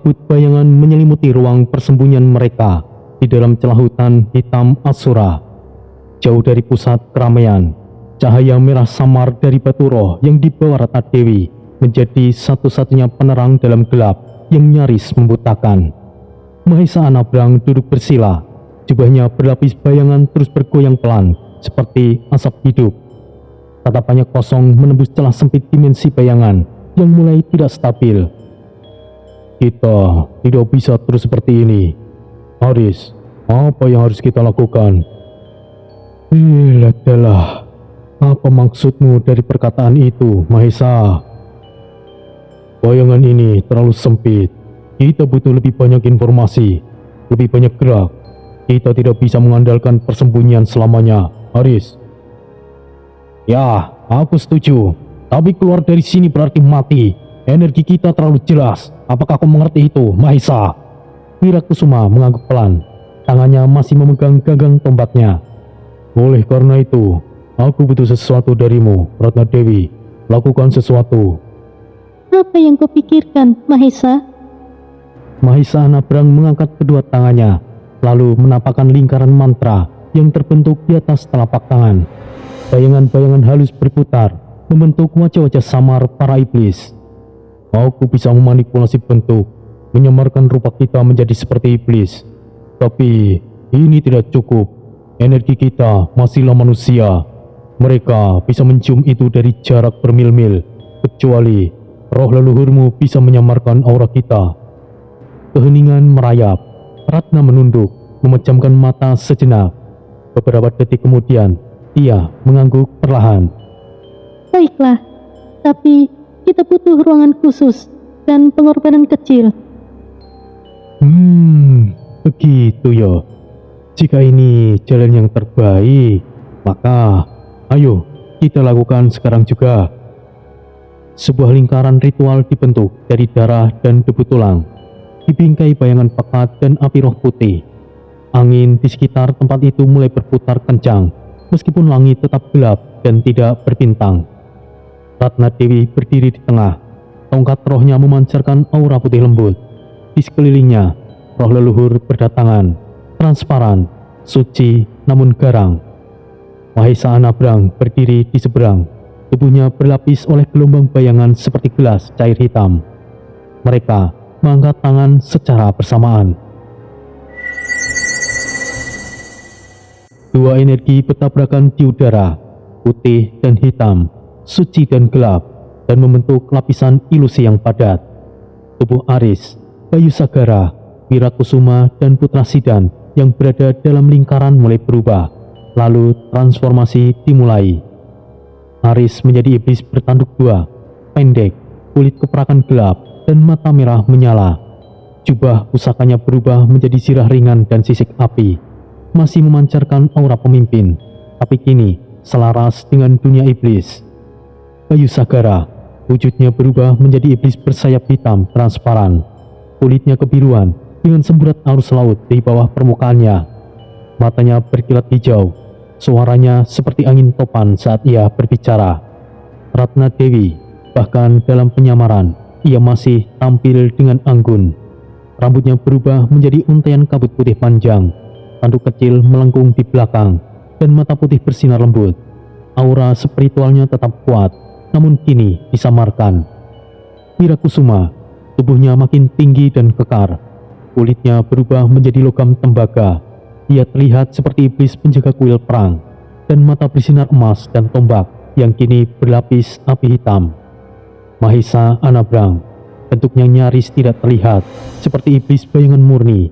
kabut bayangan menyelimuti ruang persembunyian mereka di dalam celah hutan hitam Asura. Jauh dari pusat keramaian, cahaya merah samar dari batu roh yang dibawa Ratna Dewi menjadi satu-satunya penerang dalam gelap yang nyaris membutakan. Mahesa Anabrang duduk bersila, jubahnya berlapis bayangan terus bergoyang pelan seperti asap hidup. Tatapannya kosong menembus celah sempit dimensi bayangan yang mulai tidak stabil. Kita tidak bisa terus seperti ini. Haris, apa yang harus kita lakukan? Adalah, apa maksudmu dari perkataan itu, Mahesa? Bayangan ini terlalu sempit. Kita butuh lebih banyak informasi, lebih banyak gerak. Kita tidak bisa mengandalkan persembunyian selamanya, Haris. Ya, aku setuju. Tapi keluar dari sini berarti mati. Energi kita terlalu jelas. Apakah kau mengerti itu, Mahesa? Wirakusuma mengangguk pelan. Tangannya masih memegang gagang tombaknya. Oleh karena itu, aku butuh sesuatu darimu, Ratna Dewi. Lakukan sesuatu. Apa yang kau pikirkan, Mahesa? Mahesa Anabrang mengangkat kedua tangannya, lalu menampakkan lingkaran mantra yang terbentuk di atas telapak tangan. Bayangan-bayangan halus berputar, membentuk wajah-wajah samar para iblis. Aku bisa memanipulasi bentuk, menyamarkan rupa kita menjadi seperti iblis. Tapi ini tidak cukup. Energi kita masihlah manusia. Mereka bisa mencium itu dari jarak bermil-mil, kecuali roh leluhurmu bisa menyamarkan aura kita. Keheningan merayap. Ratna menunduk, memejamkan mata sejenak. Beberapa detik kemudian, ia mengangguk perlahan. Baiklah, tapi kita butuh ruangan khusus dan pengorbanan kecil. Begitu ya. Jika ini jalan yang terbaik, maka ayo kita lakukan sekarang juga. Sebuah lingkaran ritual dibentuk dari darah dan debu tulang, dibingkai bayangan pekat dan api roh putih. Angin di sekitar tempat itu mulai berputar kencang, meskipun langit tetap gelap dan tidak berbintang. Ratna Dewi berdiri di tengah, tongkat rohnya memancarkan aura putih lembut. Di sekelilingnya, roh leluhur berdatangan, transparan, suci namun garang. Mahesa Anabrang berdiri di seberang, tubuhnya berlapis oleh gelombang bayangan seperti gelas cair hitam. Mereka mengangkat tangan secara bersamaan. Dua energi bertabrakan di udara, putih dan hitam, suci dan gelap, dan membentuk lapisan ilusi yang padat. Tubuh Aris, Bayu Sagara, Wirakusuma, dan Putra Sidan yang berada dalam lingkaran mulai berubah, lalu transformasi dimulai. Aris menjadi iblis bertanduk dua, pendek, kulit keperakan gelap, dan mata merah menyala. Jubah pusakanya berubah menjadi zirah ringan dan sisik api, masih memancarkan aura pemimpin, tapi kini selaras dengan dunia iblis. Bayu Sagara, wujudnya berubah menjadi iblis bersayap hitam transparan, kulitnya kebiruan dengan semburat arus laut di bawah permukaannya. Matanya berkilat hijau, suaranya seperti angin topan saat ia berbicara. Ratna Dewi, bahkan dalam penyamaran, ia masih tampil dengan anggun. Rambutnya berubah menjadi untaian kabut putih panjang, tanduk kecil melengkung di belakang, dan mata putih bersinar lembut. Aura spiritualnya tetap kuat, namun kini disamarkan. Wirakusuma, tubuhnya makin tinggi dan kekar. Kulitnya berubah menjadi logam tembaga. Ia terlihat seperti iblis penjaga kuil perang, dan mata bersinar emas dan tombak yang kini berlapis api hitam. Mahesa Anabrang, bentuknya nyaris tidak terlihat, seperti iblis bayangan murni.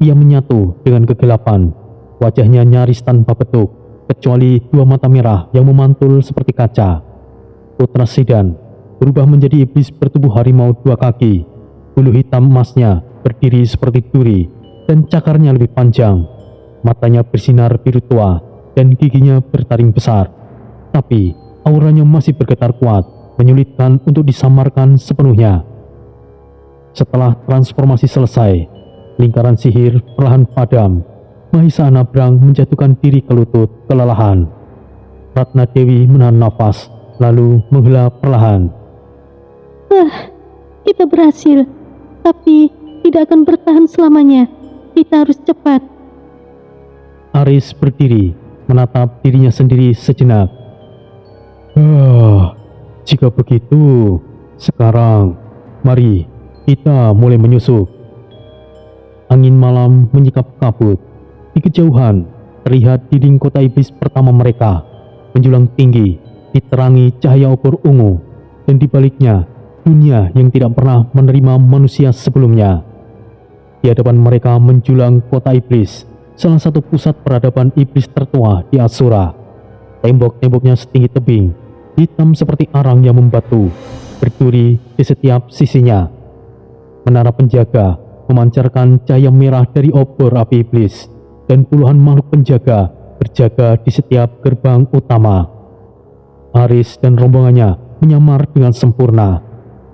Ia menyatu dengan kegelapan. Wajahnya nyaris tanpa bentuk, kecuali dua mata merah yang memantul seperti kaca. Putra Sidan berubah menjadi iblis bertubuh harimau dua kaki. Bulu hitam emasnya berdiri seperti duri, dan cakarnya lebih panjang. Matanya bersinar biru tua, dan giginya bertaring besar. Tapi auranya masih bergetar kuat, menyulitkan untuk disamarkan sepenuhnya. Setelah transformasi selesai, lingkaran sihir perlahan padam. Mahesa Anabrang menjatuhkan diri ke lutut kelelahan. Ratna Dewi menahan nafas, lalu menghela perlahan. Kita berhasil, tapi tidak akan bertahan selamanya. Kita harus cepat. Aris berdiri, menatap dirinya sendiri sejenak. Jika begitu, sekarang mari kita mulai menyusup. Angin malam menyikap kabut. Di kejauhan terlihat dinding kota iblis pertama mereka menjulang tinggi, diterangi cahaya obor ungu, dan di baliknya dunia yang tidak pernah menerima manusia sebelumnya. Di hadapan mereka menjulang kota iblis, salah satu pusat peradaban iblis tertua di Asura. Tembok-temboknya setinggi tebing, hitam seperti arang yang membatu, berduri di setiap sisinya. Menara penjaga memancarkan cahaya merah dari obor api iblis, dan puluhan makhluk penjaga berjaga di setiap gerbang utama. Aris dan rombongannya menyamar dengan sempurna.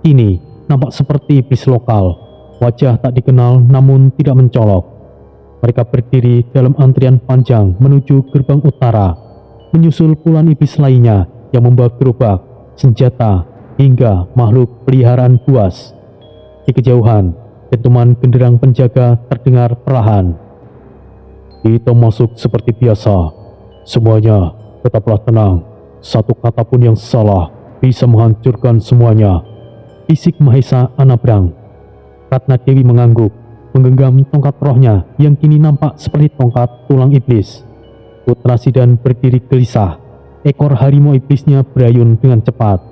Kini nampak seperti iblis lokal, wajah tak dikenal namun tidak mencolok. Mereka berdiri dalam antrian panjang menuju gerbang utara, menyusul puluhan iblis lainnya yang membawa gerobak, senjata, hingga makhluk peliharaan buas. Di kejauhan, dentuman genderang penjaga terdengar perlahan. Kita masuk seperti biasa. Semuanya tetaplah tenang. Satu kata pun yang salah bisa menghancurkan semuanya. Bisik Mahesa Anabrang. Ratna Dewi mengangguk, menggenggam tongkat rohnya yang kini nampak seperti tongkat tulang iblis. Putra Sidan berdiri gelisah. Ekor harimau iblisnya berayun dengan cepat.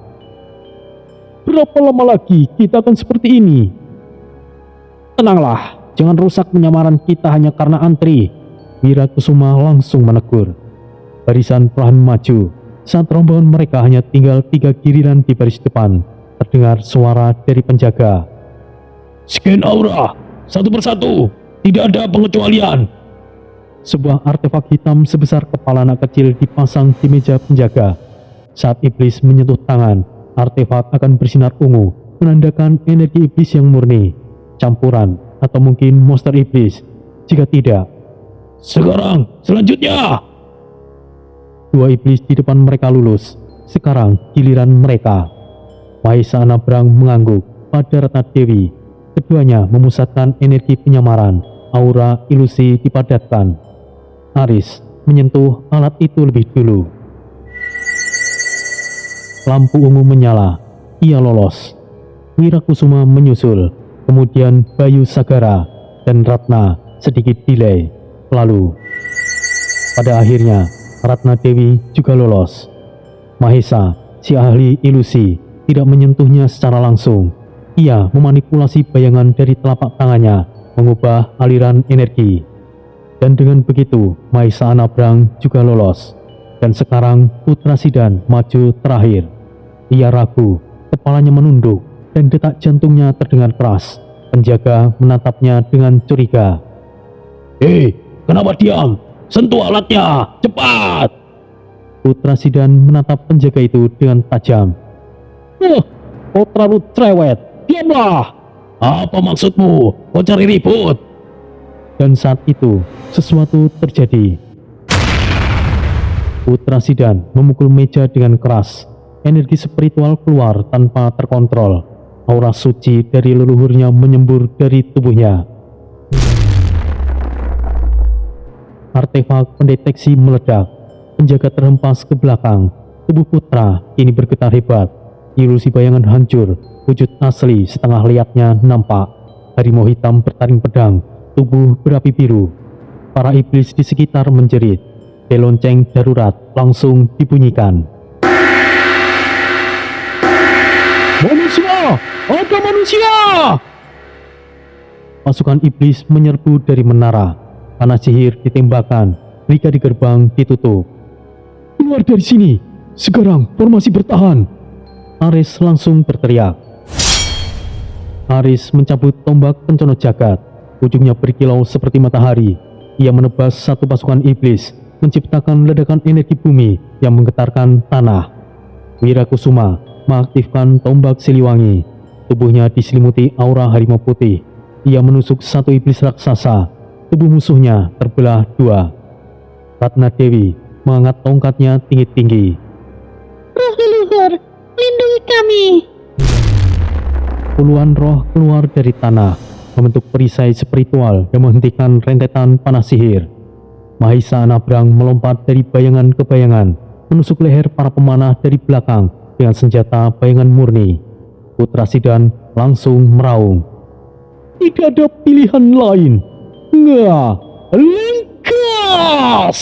Berapa lama lagi kita akan seperti ini? Tenanglah, jangan rusak penyamaran kita hanya karena antri. Wirakusuma langsung menegur. Barisan perlahan maju. Saat rombongan mereka hanya tinggal 3 giliran di baris depan, terdengar suara dari penjaga. Scan aura, satu persatu, tidak ada pengecualian. Sebuah artefak hitam sebesar kepala anak kecil dipasang di meja penjaga. Saat iblis menyentuh tangan, artefak akan bersinar ungu, menandakan energi iblis yang murni, campuran, atau mungkin monster iblis. Jika tidak, sekarang, selanjutnya. 2 iblis di depan mereka lulus. Sekarang giliran mereka. Mahesa Anabrang mengangguk pada Ratna Dewi. Keduanya memusatkan energi penyamaran. Aura ilusi dipadatkan. Aris menyentuh alat itu lebih dulu. Lampu ungu menyala. Ia lolos. Wirakusuma menyusul. Kemudian Bayu Sagara dan Ratna sedikit delay. Lalu, pada akhirnya, Ratna Dewi juga lolos. Mahesa, si ahli ilusi, tidak menyentuhnya secara langsung. Ia memanipulasi bayangan dari telapak tangannya, mengubah aliran energi. Dan dengan begitu, Mahesa Anabrang juga lolos. Dan sekarang, Putra Sidan maju terakhir. Ia ragu, kepalanya menunduk, dan detak jantungnya terdengar keras. Penjaga menatapnya dengan curiga. Kenapa diam? Sentuh alatnya, cepat! Putra Sidan menatap penjaga itu dengan tajam. Kau terlalu cerewet, diamlah! Apa maksudmu? Kau cari ribut? Dan saat itu, sesuatu terjadi. Putra Sidan memukul meja dengan keras. Energi spiritual keluar tanpa terkontrol. Aura suci dari leluhurnya menyembur dari tubuhnya. Artefak pendeteksi meledak. Penjaga terhempas ke belakang. Tubuh putra kini bergetar hebat. Ilusi bayangan hancur. Wujud asli setengah liatnya nampak. Harimau hitam bertaring pedang. Tubuh berapi biru. Para iblis di sekitar menjerit. Belonceng darurat langsung dibunyikan. Manusia! Ada manusia! Pasukan iblis menyerbu dari menara. Panah sihir ditembakkan, liga di gerbang ditutup. Keluar dari sini, sekarang formasi bertahan. Aris langsung berteriak. Aris mencabut tombak pencono jagat, ujungnya berkilau seperti matahari. Ia menebas satu pasukan iblis, menciptakan ledakan energi bumi yang menggetarkan tanah. Wirakusuma mengaktifkan tombak Siliwangi. Tubuhnya diselimuti aura harimau putih. Ia menusuk satu iblis raksasa. Tubuh musuhnya terbelah 2. Ratna Dewi mengangkat tongkatnya tinggi-tinggi. Roh leluhur, lindungi kami. Puluhan roh keluar dari tanah, membentuk perisai spiritual yang menghentikan rentetan panah sihir. Mahesa Nabrang melompat dari bayangan ke bayangan, menusuk leher para pemanah dari belakang dengan senjata bayangan murni. Putra Sidan langsung meraung. Tidak ada pilihan lain. Lengkas!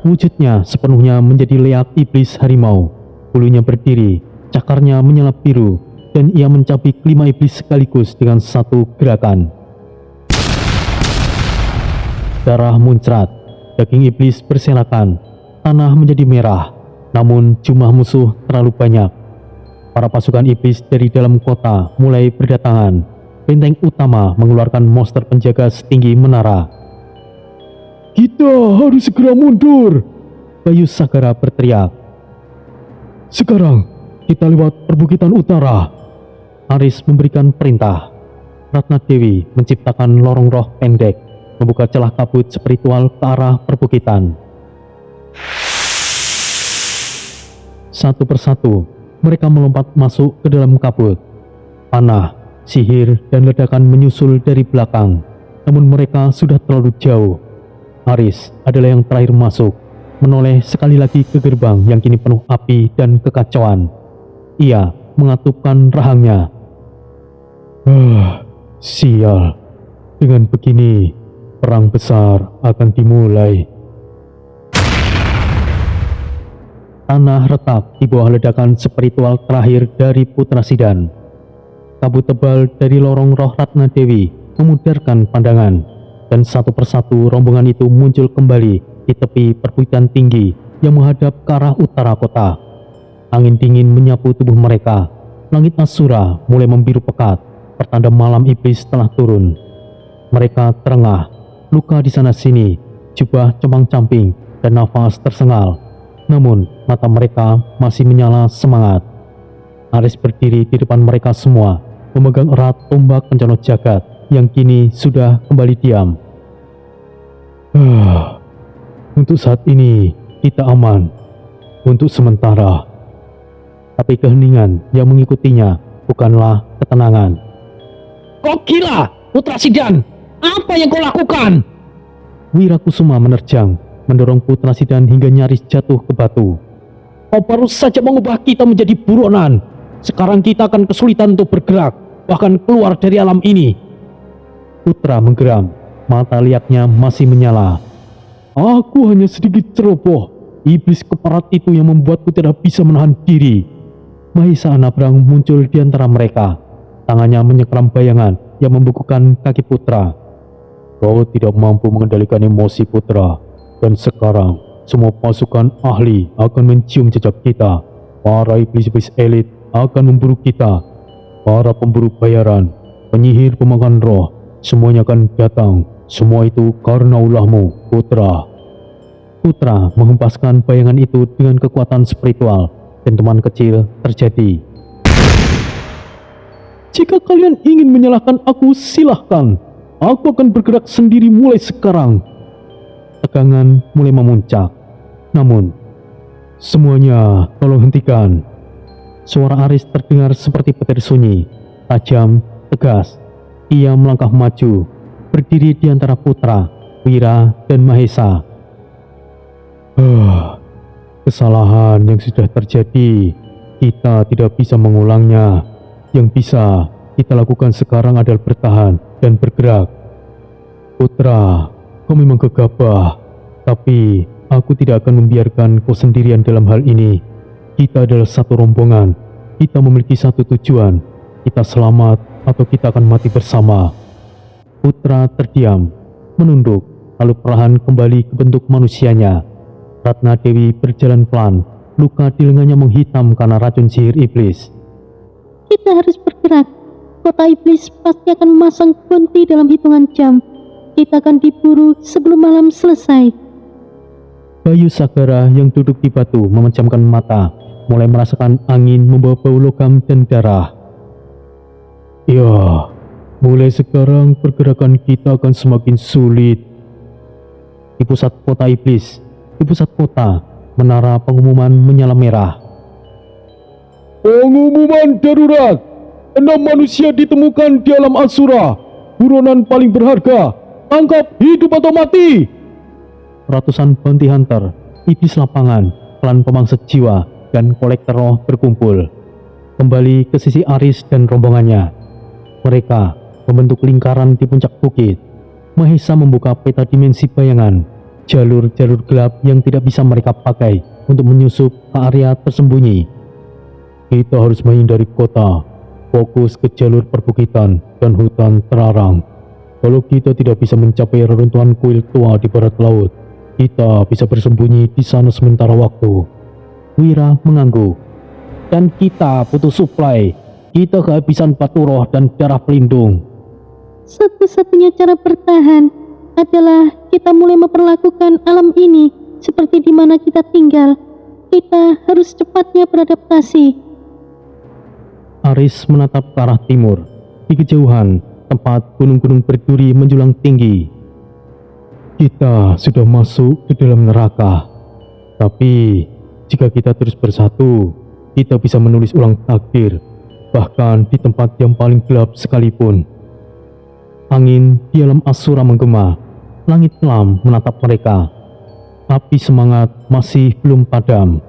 Wujudnya sepenuhnya menjadi leak iblis harimau. Bulunya berdiri, cakarnya menyala biru, dan ia mencabik 5 iblis sekaligus dengan satu gerakan. Darah muncrat, daging iblis berserakan, tanah menjadi merah, namun jumlah musuh terlalu banyak. Para pasukan iblis dari dalam kota mulai berdatangan. Benteng utama mengeluarkan monster penjaga setinggi menara. Kita harus segera mundur, Bayu Sagara berteriak. Sekarang kita lewat perbukitan utara. Aris memberikan perintah. Ratna Dewi menciptakan lorong roh pendek, membuka celah kabut spiritual ke arah perbukitan. Satu persatu mereka melompat masuk ke dalam kabut. Panah, sihir, dan ledakan menyusul dari belakang, namun mereka sudah terlalu jauh. Aris adalah yang terakhir masuk, menoleh sekali lagi ke gerbang yang kini penuh api dan kekacauan. Ia mengatupkan rahangnya. Sial. Dengan begini, perang besar akan dimulai. Tanah retak di bawah ledakan spiritual terakhir dari Putra Sidan. Kabut tebal dari lorong roh Ratna Dewi memudarkan pandangan. Dan satu persatu rombongan itu muncul kembali di tepi perbukitan tinggi yang menghadap ke arah utara kota. Angin dingin menyapu tubuh mereka. Langit Asura mulai membiru pekat, pertanda malam iblis telah turun. Mereka terengah, luka di sana sini, jubah compang-camping dan nafas tersengal. Namun mata mereka masih menyala semangat. Aris berdiri di depan mereka semua, memegang erat tombak penjana jagat yang kini sudah kembali diam. Untuk saat ini kita aman, untuk sementara. Tapi keheningan yang mengikutinya bukanlah ketenangan. Kau gila, Putra Sidan! Apa yang kau lakukan? Wirakusuma menerjang, mendorong Putra Sidan hingga nyaris jatuh ke batu. Kau baru saja mengubah kita menjadi buronan. Sekarang kita akan kesulitan untuk bergerak, bahkan keluar dari alam ini. Putra menggeram, mata liaknya masih menyala. Aku hanya sedikit ceroboh. Iblis keparat itu yang membuatku tidak bisa menahan diri. Mahesa Nabrang muncul di antara mereka. Tangannya menyekram bayangan yang membukukan kaki Putra. Kau tidak mampu mengendalikan emosi Putra. Dan sekarang semua pasukan ahli akan mencium jejak kita. Para iblis-iblis elit akan memburu kita. Para pemburu bayaran, penyihir pemakan roh, semuanya akan datang. Semua itu karena ulahmu, Putra. Putra menghempaskan bayangan itu dengan kekuatan spiritual, dan teman kecil terjadi. Jika kalian ingin menyalahkan aku, silahkan. Aku akan bergerak sendiri mulai sekarang. Tegangan mulai memuncak. Namun, semuanya tolong hentikan. Suara Aris terdengar seperti petir sunyi, tajam, tegas. Ia melangkah maju, berdiri di antara Putra, Wira, dan Mahesa. Kesalahan yang sudah terjadi, kita tidak bisa mengulangnya. Yang bisa kita lakukan sekarang adalah bertahan dan bergerak. Putra, kau memang gegabah, tapi aku tidak akan membiarkan kau sendirian dalam hal ini. Kita adalah satu rombongan, kita memiliki satu tujuan, kita selamat atau kita akan mati bersama. Putra terdiam, menunduk, lalu perlahan kembali ke bentuk manusianya. Ratna Dewi berjalan pelan, luka di lengannya menghitam karena racun sihir iblis. Kita harus bergerak. Kota iblis pasti akan memasang bounty dalam hitungan jam. Kita akan diburu sebelum malam selesai. Bayu Sagara yang duduk di batu memejamkan mata, mulai merasakan angin membawa bau logam dan darah. Ya, mulai sekarang pergerakan kita akan semakin sulit. Di pusat kota iblis, di pusat kota, menara pengumuman menyala merah. Pengumuman darurat. 6 manusia ditemukan di alam Asura. Buronan paling berharga. Tangkap hidup atau mati. Ratusan bounty hunter, iblis lapangan, klan pemangsa jiwa, dan kolektor roh berkumpul. Kembali ke sisi Aris dan rombongannya. Mereka membentuk lingkaran di puncak bukit. Mahesa membuka peta dimensi bayangan. Jalur-jalur gelap yang tidak bisa mereka pakai untuk menyusup ke area tersembunyi. Kita harus menghindari kota. Fokus ke jalur perbukitan dan hutan terlarang. Kalau kita tidak bisa mencapai reruntuhan kuil tua di barat laut, kita bisa bersembunyi di sana sementara waktu. Wira mengangguk. Dan kita butuh suplai. Kita kehabisan batu roh dan darah pelindung. Satu-satunya cara bertahan adalah kita mulai memperlakukan alam ini seperti di mana kita tinggal. Kita harus cepatnya beradaptasi. Aris menatap ke arah timur. Di kejauhan, tempat gunung-gunung berduri menjulang tinggi. Kita sudah masuk ke dalam neraka. Tapi, jika kita terus bersatu, kita bisa menulis ulang takdir, bahkan di tempat yang paling gelap sekalipun. Angin di alam Asura menggema. Langit kelam menatap mereka. Api semangat masih belum padam.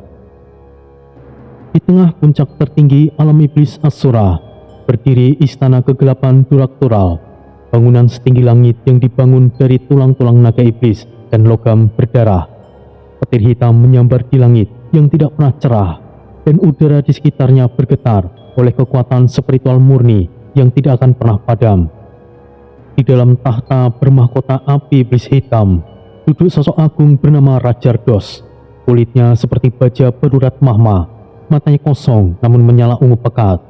Di tengah puncak tertinggi alam iblis Asura, berdiri istana kegelapan Duraktural, bangunan setinggi langit yang dibangun dari tulang-tulang naga iblis dan logam berdarah. Petir hitam menyambar di langit yang tidak pernah cerah, dan udara di sekitarnya bergetar oleh kekuatan spiritual murni yang tidak akan pernah padam. Di dalam tahta bermahkota api iblis hitam, duduk sosok agung bernama Rajardos. Kulitnya seperti baja berurat mahma, matanya kosong namun menyala ungu pekat,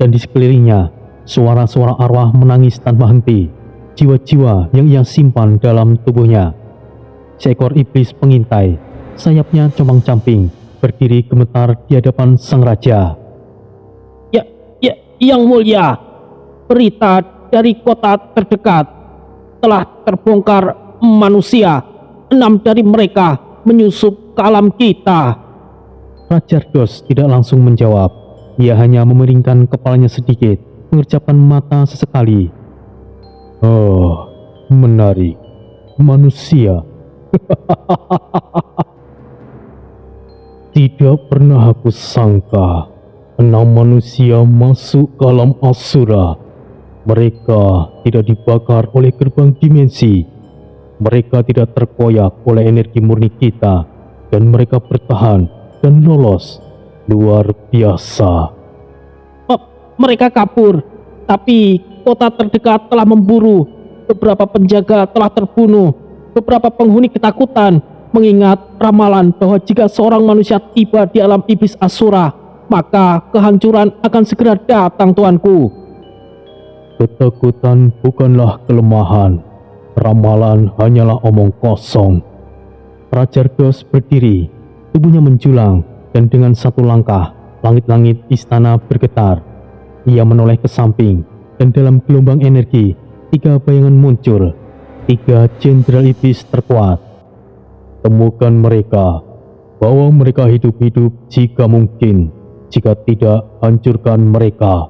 dan di sekelilingnya suara-suara arwah menangis tanpa henti, jiwa-jiwa yang ia simpan dalam tubuhnya. Seekor iblis pengintai, sayapnya compang-camping, berdiri gemetar di hadapan sang raja. Ya, yang mulia, berita dari kota terdekat telah terbongkar. Manusia, 6 dari mereka menyusup ke alam kita. Rajardos tidak langsung menjawab. Ia hanya memeringkan kepalanya sedikit, mengerjapkan mata sesekali. Oh, menarik. Manusia. Tidak pernah aku sangka 6 manusia masuk ke alam Asura. Mereka tidak dibakar oleh gerbang dimensi. Mereka tidak terkoyak oleh energi murni kita, dan mereka bertahan dan lolos. Luar biasa. Mereka kabur, tapi kota terdekat telah memburu. Beberapa penjaga telah terbunuh. Beberapa penghuni ketakutan mengingat ramalan bahwa jika seorang manusia tiba di alam iblis Asura, maka kehancuran akan segera datang, tuanku. Ketakutan bukanlah kelemahan. Ramalan hanyalah omong kosong. Rajardos berdiri, tubuhnya menjulang, dan dengan satu langkah, langit-langit istana bergetar. Ia menoleh ke samping, dan dalam gelombang energi, 3 bayangan muncul. 3 jenderal iblis terkuat. Temukan mereka, bawa mereka hidup-hidup jika mungkin. Jika tidak, hancurkan mereka.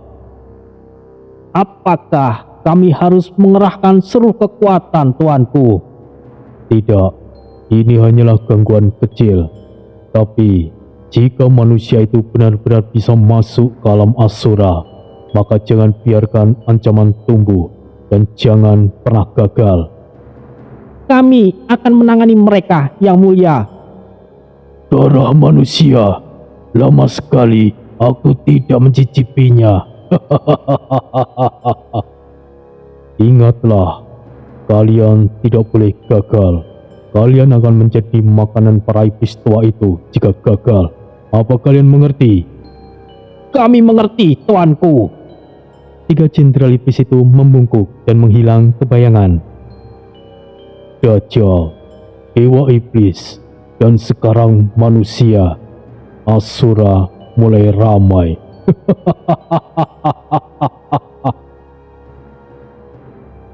Apakah kami harus mengerahkan seluruh kekuatan, tuanku? Tidak, ini hanyalah gangguan kecil. Tapi, jika manusia itu benar-benar bisa masuk ke alam Asura, maka jangan biarkan ancaman tumbuh dan jangan pernah gagal. Kami akan menangani mereka, yang mulia. Darah manusia, lama sekali aku tidak mencicipinya. Ingatlah, kalian tidak boleh gagal. Kalian akan menjadi makanan para iblis tua itu jika gagal. Apa kalian mengerti? Kami mengerti, tuanku. 3 jenderal iblis itu membungkuk dan menghilang ke bayangan. Dajjal, dewa iblis, dan sekarang manusia. Asura mulai ramai.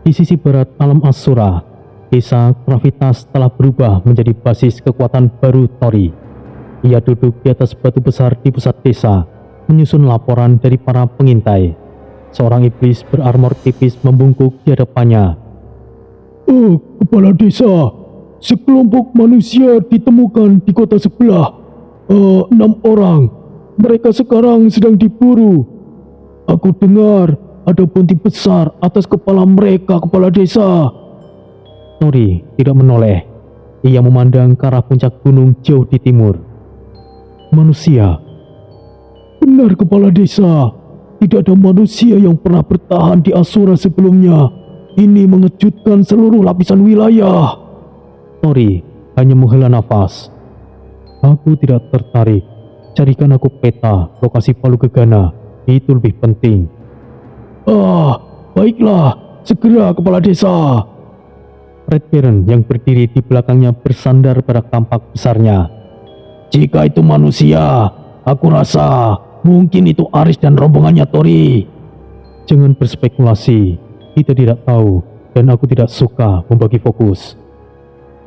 Di sisi barat alam Asura, desa Gravitas telah berubah menjadi basis kekuatan baru Tori. Ia duduk di atas batu besar di pusat desa, menyusun laporan dari para pengintai. Seorang iblis berarmor tipis membungkuk di hadapannya. "Oh, kepala desa, sekelompok manusia ditemukan di kota sebelah. 6 orang. Mereka sekarang sedang diburu. Aku dengar ada bounty besar atas kepala mereka, kepala desa." Tori tidak menoleh. Ia memandang ke arah puncak gunung jauh di timur. "Manusia." "Benar, kepala desa. Tidak ada manusia yang pernah bertahan di Asura sebelumnya. Ini mengejutkan seluruh lapisan wilayah." Tori hanya menghela nafas. "Aku tidak tertarik. Carikan aku peta lokasi Palu Gegana. Itu lebih penting." Baiklah. Segera, kepala desa." Red Baron yang berdiri di belakangnya bersandar pada kampak besarnya. "Jika itu manusia, aku rasa mungkin itu Aris dan rombongannya, Tori." "Jangan berspekulasi. Kita tidak tahu dan aku tidak suka membagi fokus."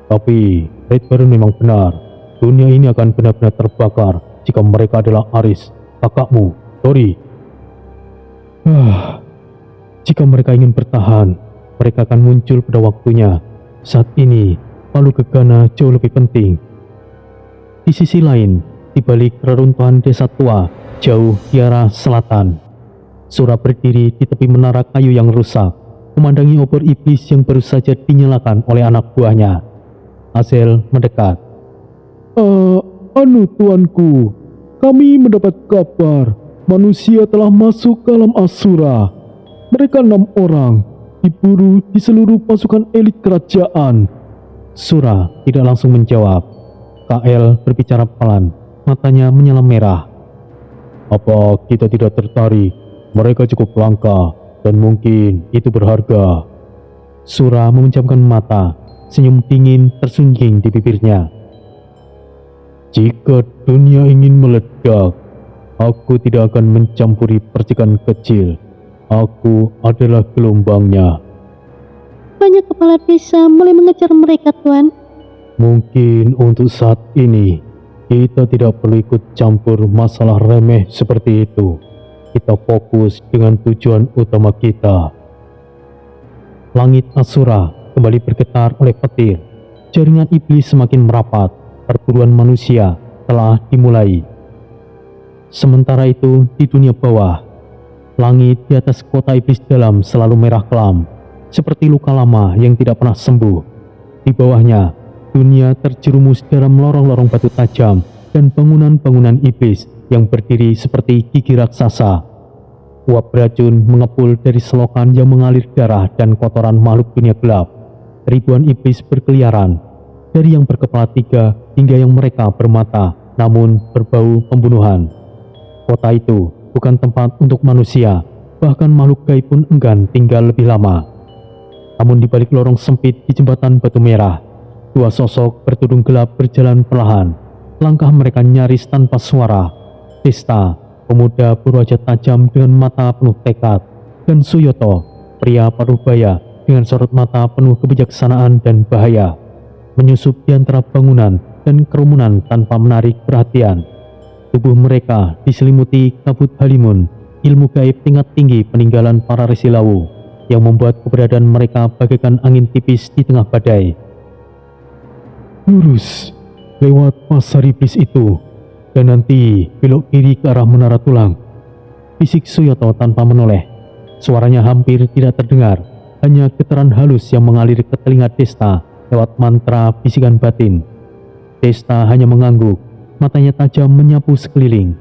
"Tapi Red Baron memang benar. Dunia ini akan benar-benar terbakar jika mereka adalah Aris, kakakmu, Tori." Jika mereka ingin bertahan, mereka akan muncul pada waktunya. Saat ini, Palu Gegana jauh lebih penting. Di sisi lain, di balik reruntuhan desa tua, jauh di arah selatan, Sura berdiri di tepi menara kayu yang rusak, memandangi obor iblis yang baru saja dinyalakan oleh anak buahnya. Azel mendekat. Tuanku, kami mendapat kabar manusia telah masuk ke alam Asura. Mereka 6 orang, diburu di seluruh pasukan elit kerajaan." Sura tidak langsung menjawab. KL berbicara pelan, matanya menyala merah. "Apa kita tidak tertarik? Mereka cukup langka dan mungkin itu berharga." Sura memejamkan mata, senyum dingin tersungging di bibirnya. "Jika dunia ingin meledak, aku tidak akan mencampuri percikan kecil. Aku adalah gelombangnya." Banyak kepala desa mulai mengejar mereka, Tuan. "Mungkin untuk saat ini, kita tidak perlu ikut campur masalah remeh seperti itu. Kita fokus dengan tujuan utama kita." Langit Asura kembali bergetar oleh petir. Jaringan iblis semakin merapat. Perburuan manusia telah dimulai. Sementara itu, di dunia bawah, langit di atas kota iblis dalam selalu merah kelam, seperti luka lama yang tidak pernah sembuh. Di bawahnya, dunia terjerumus dalam lorong-lorong batu tajam dan bangunan-bangunan iblis yang berdiri seperti gigi raksasa. Uap beracun mengepul dari selokan yang mengalir darah dan kotoran makhluk dunia gelap. Ribuan iblis berkeliaran, dari yang berkepala 3 hingga yang mereka bermata namun berbau pembunuhan. Kota itu bukan tempat untuk manusia, bahkan makhluk gaib pun enggan tinggal lebih lama. Namun di balik lorong sempit di jembatan batu merah, 2 sosok bertudung gelap berjalan perlahan. Langkah mereka nyaris tanpa suara. Desta, pemuda berwajah tajam dengan mata penuh tekad, dan Suyoto, pria parubaya dengan sorot mata penuh kebijaksanaan dan bahaya, menyusup di antara bangunan dan kerumunan tanpa menarik perhatian. Tubuh mereka diselimuti kabut halimun, ilmu gaib tingkat tinggi peninggalan para resi Lawu, yang membuat keberadaan mereka bagaikan angin tipis di tengah badai. "Lurus, lewat pasar iblis itu, dan nanti belok kiri ke arah Menara Tulang," bisik Suyoto tanpa menoleh. Suaranya hampir tidak terdengar, hanya getaran halus yang mengalir ke telinga Desta lewat mantra bisikan batin. Desta hanya mengangguk, matanya tajam menyapu sekeliling.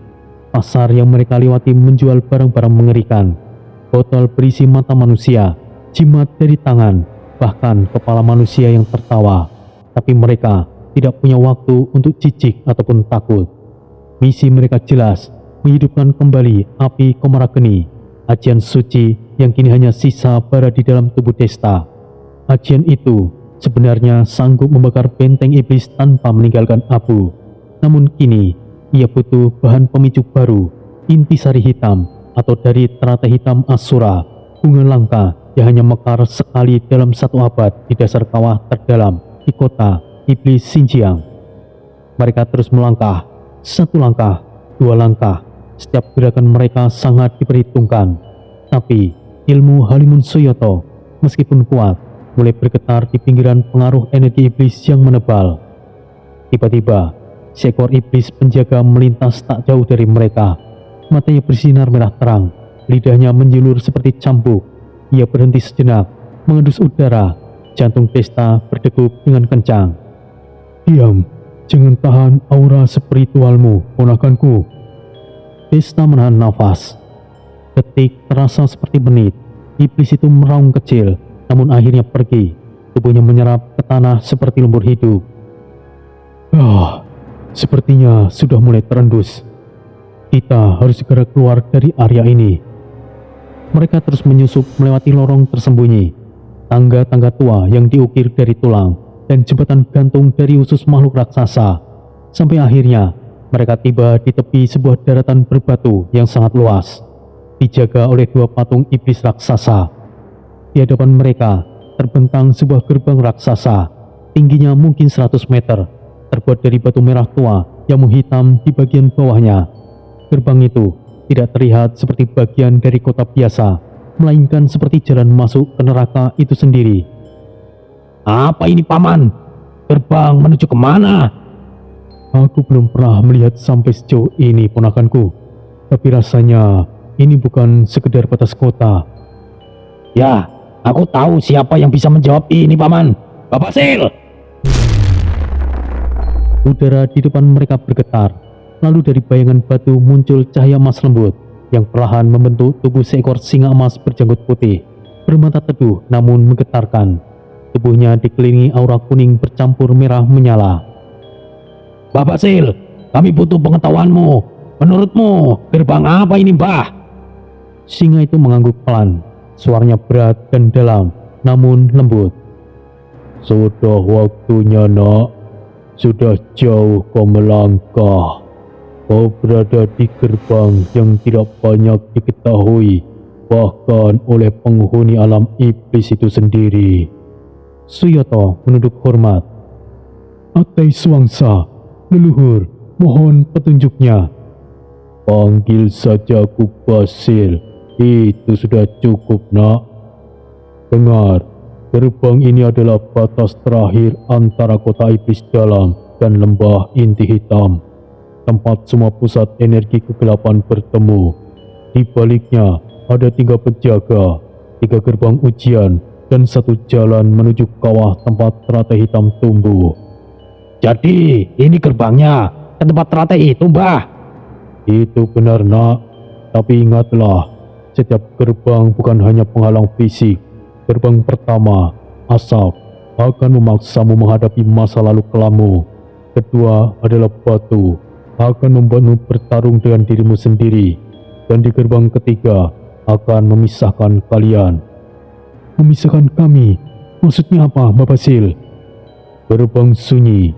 Pasar yang mereka lewati menjual barang-barang mengerikan. Botol berisi mata manusia, jimat dari tangan, bahkan kepala manusia yang tertawa. Tapi mereka tidak punya waktu untuk jijik ataupun takut. Misi mereka jelas, menghidupkan kembali api Komarageni, ajian suci yang kini hanya sisa bara di dalam tubuh Desta. Ajian itu sebenarnya sanggup membakar benteng iblis tanpa meninggalkan abu. Namun kini, ia butuh bahan pemicu baru, intisari hitam atau dari teratai hitam Asura, bunga langka yang hanya mekar sekali dalam 1 abad di dasar kawah terdalam di kota iblis Xinjiang. Mereka terus melangkah, 1 langkah, 2 langkah, Setiap gerakan mereka sangat diperhitungkan. Tapi ilmu Halimun Suyoto meskipun kuat mulai bergetar di pinggiran pengaruh energi iblis yang menebal. Tiba-tiba seekor iblis penjaga melintas tak jauh dari mereka. Matanya bersinar merah terang, lidahnya menjulur seperti cambuk. Ia berhenti sejenak, mengendus udara. Jantung Desta berdegup dengan kencang. "Diam, jangan tahan aura spiritualmu, ponakanku." Desta menahan nafas. Detik terasa seperti menit. Iblis itu meraung kecil, namun akhirnya pergi. Tubuhnya menyerap ke tanah seperti lumpur hidup. Sepertinya sudah mulai terendus. Kita harus segera keluar dari area ini." Mereka terus menyusup melewati lorong tersembunyi, tangga-tangga tua yang diukir dari tulang, dan jembatan gantung dari usus makhluk raksasa. Sampai akhirnya mereka tiba di tepi sebuah daratan berbatu yang sangat luas, dijaga oleh 2 patung iblis raksasa. Di hadapan mereka terbentang sebuah gerbang raksasa, tingginya mungkin 100 meter, terbuat dari batu merah tua yang menghitam di bagian bawahnya. Gerbang itu tidak terlihat seperti bagian dari kota biasa, melainkan seperti jalan masuk ke neraka itu sendiri. "Apa ini, Paman? Gerbang menuju kemana?" "Aku belum pernah melihat sampai sejauh ini, ponakanku. Tapi rasanya ini bukan sekedar batas kota." "Ya, aku tahu siapa yang bisa menjawab ini, Paman. Bapak Sil!" Udara di depan mereka bergetar. Lalu dari bayangan batu muncul cahaya emas lembut yang perlahan membentuk tubuh seekor singa emas berjanggut putih, bermata teduh namun menggetarkan. Tubuhnya dikelilingi aura kuning bercampur merah menyala. "Bapak Sil, kami butuh pengetahuanmu. Menurutmu, gerbang apa ini, Mbah?" Singa itu mengangguk pelan. Suaranya berat dan dalam, namun lembut. "Sudah waktunya, Nak. Sudah jauh kau melangkah. Kau berada di gerbang yang tidak banyak diketahui, bahkan oleh penghuni alam iblis itu sendiri." Suyoto menunduk hormat. "Atai Swangsa, leluhur, mohon petunjuknya." "Panggil saja aku Basil. Itu sudah cukup, Nak. Dengar, gerbang ini adalah batas terakhir antara kota iblis dalam dan lembah inti hitam, tempat semua pusat energi kegelapan bertemu. Di baliknya ada 3 penjaga, 3 gerbang ujian, dan 1 jalan menuju kawah tempat teratai hitam tumbuh." "Jadi ini gerbangnya ke tempat teratai itu, Mbah?" "Itu benar, Nak. Tapi ingatlah, setiap gerbang bukan hanya penghalang fisik. Gerbang pertama, asap, akan memaksamu menghadapi masa lalu kelammu. Kedua adalah batu, akan membuatmu bertarung dengan dirimu sendiri. Dan di gerbang ketiga, akan memisahkan kalian." "Memisahkan kami? Maksudnya apa, Bapak Sil?" "Gerbang sunyi.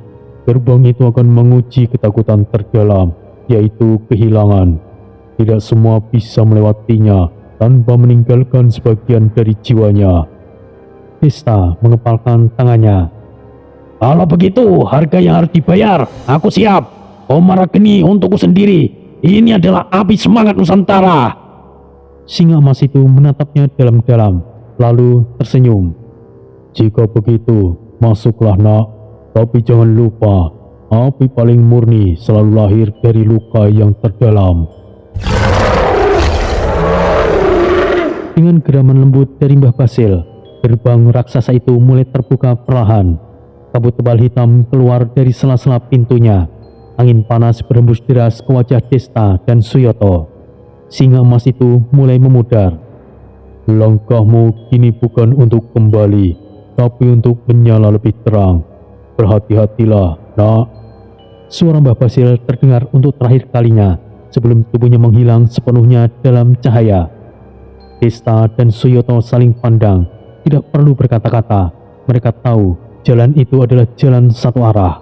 Gerbang itu akan menguji ketakutan terdalam, yaitu kehilangan. Tidak semua bisa melewatinya tanpa meninggalkan sebagian dari jiwanya." Desta mengepalkan tangannya. "Kalau begitu, harga yang harus dibayar, aku siap. Komara Geni untukku sendiri. Ini adalah api semangat Nusantara." Singa emas itu menatapnya dalam-dalam, lalu tersenyum. "Jika begitu, masuklah, Nak. Tapi jangan lupa, api paling murni selalu lahir dari luka yang terdalam." Dengan geraman lembut dari Mbah Basil, gerbang raksasa itu mulai terbuka perlahan. Kabut tebal hitam keluar dari sela-sela pintunya. Angin panas berembus deras ke wajah Desta dan Suyoto. Singa emas itu mulai memudar. "Langkahmu kini bukan untuk kembali, tapi untuk menyala lebih terang. Berhati-hatilah, Nak." Suara Mbah Basil terdengar untuk terakhir kalinya sebelum tubuhnya menghilang sepenuhnya dalam cahaya. Desta dan Suyoto saling pandang, tidak perlu berkata-kata. Mereka tahu jalan itu adalah jalan satu arah.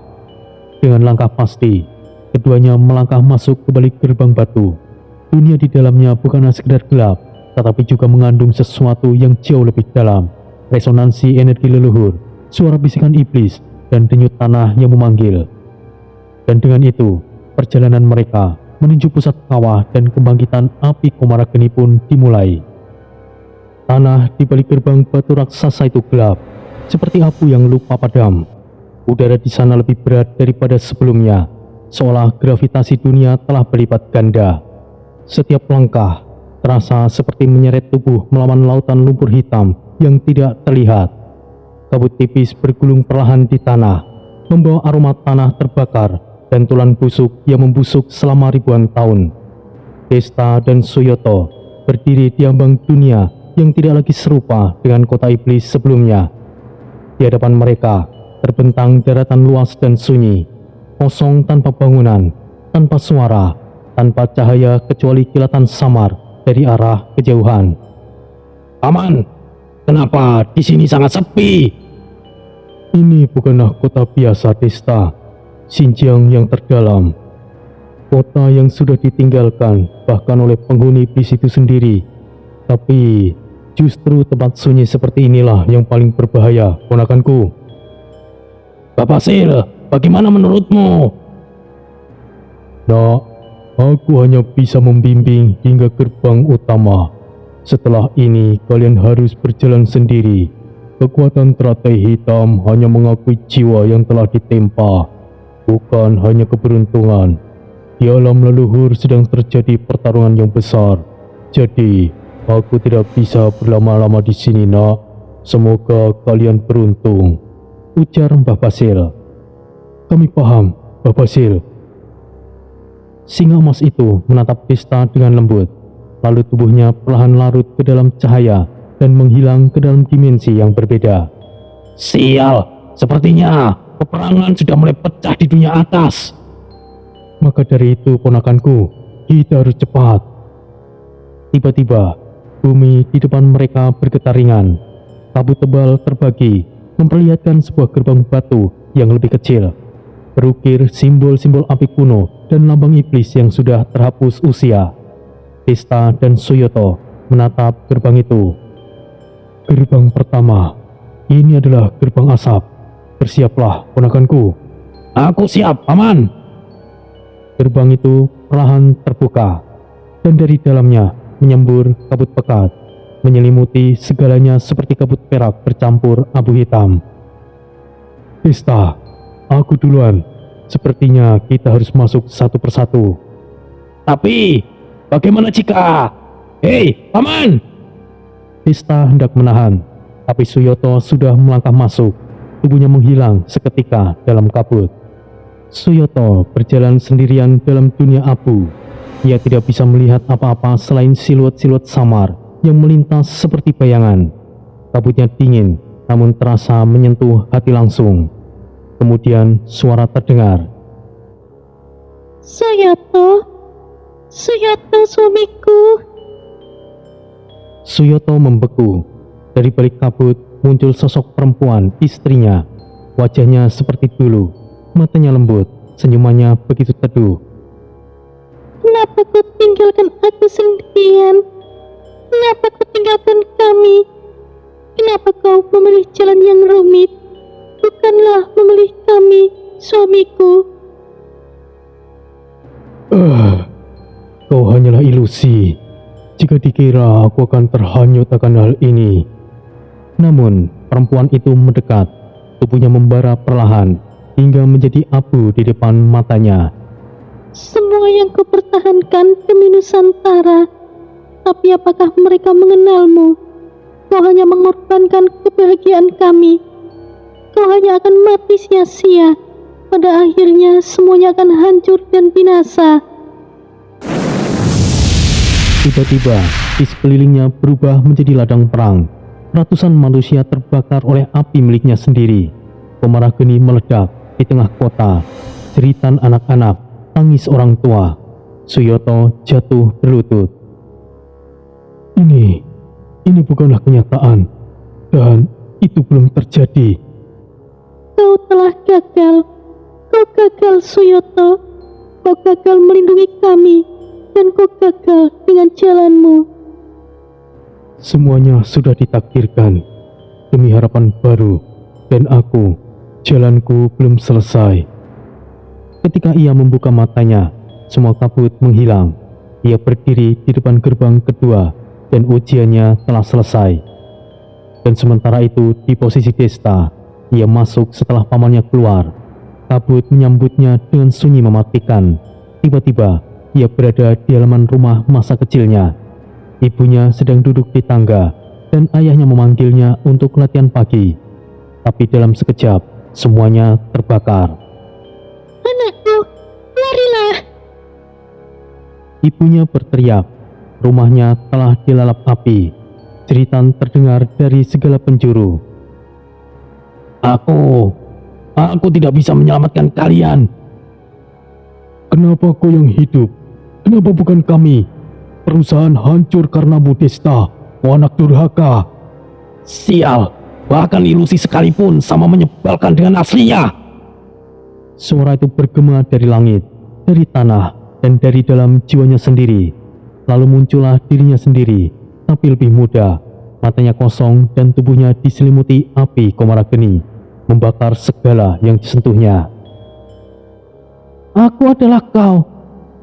Dengan langkah pasti, keduanya melangkah masuk ke balik gerbang batu. Dunia di dalamnya bukanlah sekedar gelap, tetapi juga mengandung sesuatu yang jauh lebih dalam. Resonansi energi leluhur, suara bisikan iblis, dan denyut tanah yang memanggil. Dan dengan itu, perjalanan mereka menuju pusat kawah dan pembangkitan api Komarageni pun dimulai. Tanah di balik gerbang batu raksasa itu gelap, seperti abu yang lupa padam. Udara di sana lebih berat daripada sebelumnya, seolah gravitasi dunia telah berlipat ganda. Setiap langkah terasa seperti menyeret tubuh melawan lautan lumpur hitam yang tidak terlihat. Kabut tipis bergulung perlahan di tanah, membawa aroma tanah terbakar dan tulang busuk yang membusuk selama ribuan tahun. Desta dan Suyoto berdiri di ambang dunia yang tidak lagi serupa dengan kota iblis sebelumnya. Di hadapan mereka terbentang daratan luas dan sunyi, kosong tanpa bangunan, tanpa suara, tanpa cahaya kecuali kilatan samar dari arah kejauhan. "Paman, kenapa di sini sangat sepi?" "Ini bukanlah kota biasa, Desta. Xinjiang yang terdalam. Kota yang sudah ditinggalkan bahkan oleh penghuni iblis itu sendiri. Tapi justru tempat sunyi seperti inilah yang paling berbahaya, ponakanku." "Bapak Sil, bagaimana menurutmu?" "Nak, aku hanya bisa membimbing hingga gerbang utama. Setelah ini kalian harus berjalan sendiri. Kekuatan teratai hitam hanya mengakui jiwa yang telah ditempa, bukan hanya keberuntungan. Di alam leluhur sedang terjadi pertarungan yang besar. Jadi, aku tidak bisa berlama-lama di sini, nak. Semoga kalian beruntung," ujar Mbah Basil. "Kami paham, Mbah Basil." Singa emas itu menatap Desta dengan lembut, lalu tubuhnya perlahan larut ke dalam cahaya dan menghilang ke dalam dimensi yang berbeda. "Sial, sepertinya peperangan sudah mulai pecah di dunia atas." "Maka dari itu, ponakanku, kita harus cepat." Tiba-tiba, bumi di depan mereka bergetar ringan. Kabut tebal terbagi, memperlihatkan sebuah gerbang batu yang lebih kecil, berukir simbol-simbol api kuno dan lambang iblis yang sudah terhapus usia. Desta dan Suyoto menatap gerbang itu. "Gerbang pertama, ini adalah gerbang asap. Bersiaplah, ponakanku." "Aku siap, Paman." Gerbang itu perlahan terbuka, dan dari dalamnya menyembur kabut pekat, menyelimuti segalanya seperti kabut perak bercampur abu hitam. "Desta, aku duluan. Sepertinya kita harus masuk satu persatu." "Tapi, bagaimana jika... Hei, Paman!" Desta hendak menahan, tapi Suyoto sudah melangkah masuk. Tubuhnya menghilang seketika dalam kabut. Suyoto berjalan sendirian dalam dunia abu. Ia tidak bisa melihat apa-apa selain siluet-siluet samar yang melintas seperti bayangan. Kabutnya dingin, namun terasa menyentuh hati langsung. Kemudian suara terdengar. Suyoto, Suyoto suamiku." Suyoto membeku. Dari balik kabut muncul sosok perempuan, istrinya. Wajahnya seperti dulu, matanya lembut, senyumannya begitu teduh. "Kenapa kau tinggalkan aku sendirian? Kenapa kau tinggalkan kami? Kenapa kau memilih jalan yang rumit? Bukanlah memilih kami, suamiku." Kau hanyalah ilusi. Jika dikira aku akan terhanyut akan hal ini. Namun, perempuan itu mendekat. Tubuhnya membara perlahan, hingga menjadi abu di depan matanya. "Semua yang kau pertahankan demi Nusantara. Tapi apakah mereka mengenalmu? Kau hanya mengorbankan kebahagiaan kami. Kau hanya akan mati sia-sia. Pada akhirnya semuanya akan hancur dan binasa." Tiba-tiba, di sekelilingnya berubah menjadi ladang perang. Ratusan manusia terbakar oleh api miliknya sendiri. Komarageni meledak di tengah kota. Jeritan anak-anak, tangis orang tua. Suyoto jatuh berlutut. Ini bukanlah kenyataan. Dan itu belum terjadi." "Kau telah gagal. Kau gagal, Suyoto. Kau gagal melindungi kami. Dan kau gagal dengan jalanmu." "Semuanya sudah ditakdirkan demi harapan baru, dan jalanku belum selesai." Ketika ia membuka matanya, semua kabut menghilang. Ia berdiri di depan gerbang kedua dan ujiannya telah selesai. Dan sementara itu di posisi Desta, ia masuk setelah pamannya keluar. Kabut menyambutnya dengan sunyi mematikan. Tiba-tiba ia berada di halaman rumah masa kecilnya. Ibunya sedang duduk di tangga dan ayahnya memanggilnya untuk latihan pagi. Tapi dalam sekejap semuanya terbakar. Anakku, larilah! Ibunya berteriak. Rumahnya telah dilalap api. Jeritan terdengar dari segala penjuru. Aku tidak bisa menyelamatkan kalian. Kenapa kau yang hidup? Kenapa bukan kami? Perusahaan hancur karenamu, Desta, kau anak durhaka. Sial, bahkan ilusi sekalipun sama menyebalkan dengan aslinya. Suara itu bergema dari langit, dari tanah, dan dari dalam jiwanya sendiri. Lalu muncullah dirinya sendiri, tapi lebih muda. Matanya kosong dan tubuhnya diselimuti api komarageni, membakar segala yang disentuhnya. Aku adalah kau,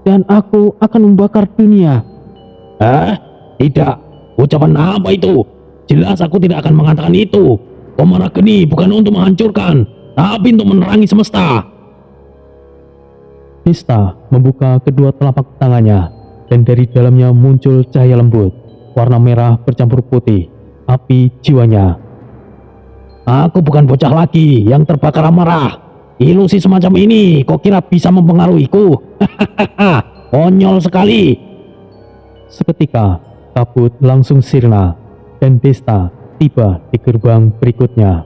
dan aku akan membakar dunia. Tidak. Ucapan apa itu? Jelas aku tidak akan mengatakan itu. Komarageni bukan untuk menghancurkan, tapi untuk menerangi semesta. Desta membuka kedua telapak tangannya, dan dari dalamnya muncul cahaya lembut, warna merah bercampur putih, api jiwanya. Aku bukan bocah lagi yang terbakar amarah. Ilusi semacam ini kau kira bisa mempengaruhiku? Hahaha, konyol sekali. Seketika kabut langsung sirna dan Desta tiba di gerbang berikutnya.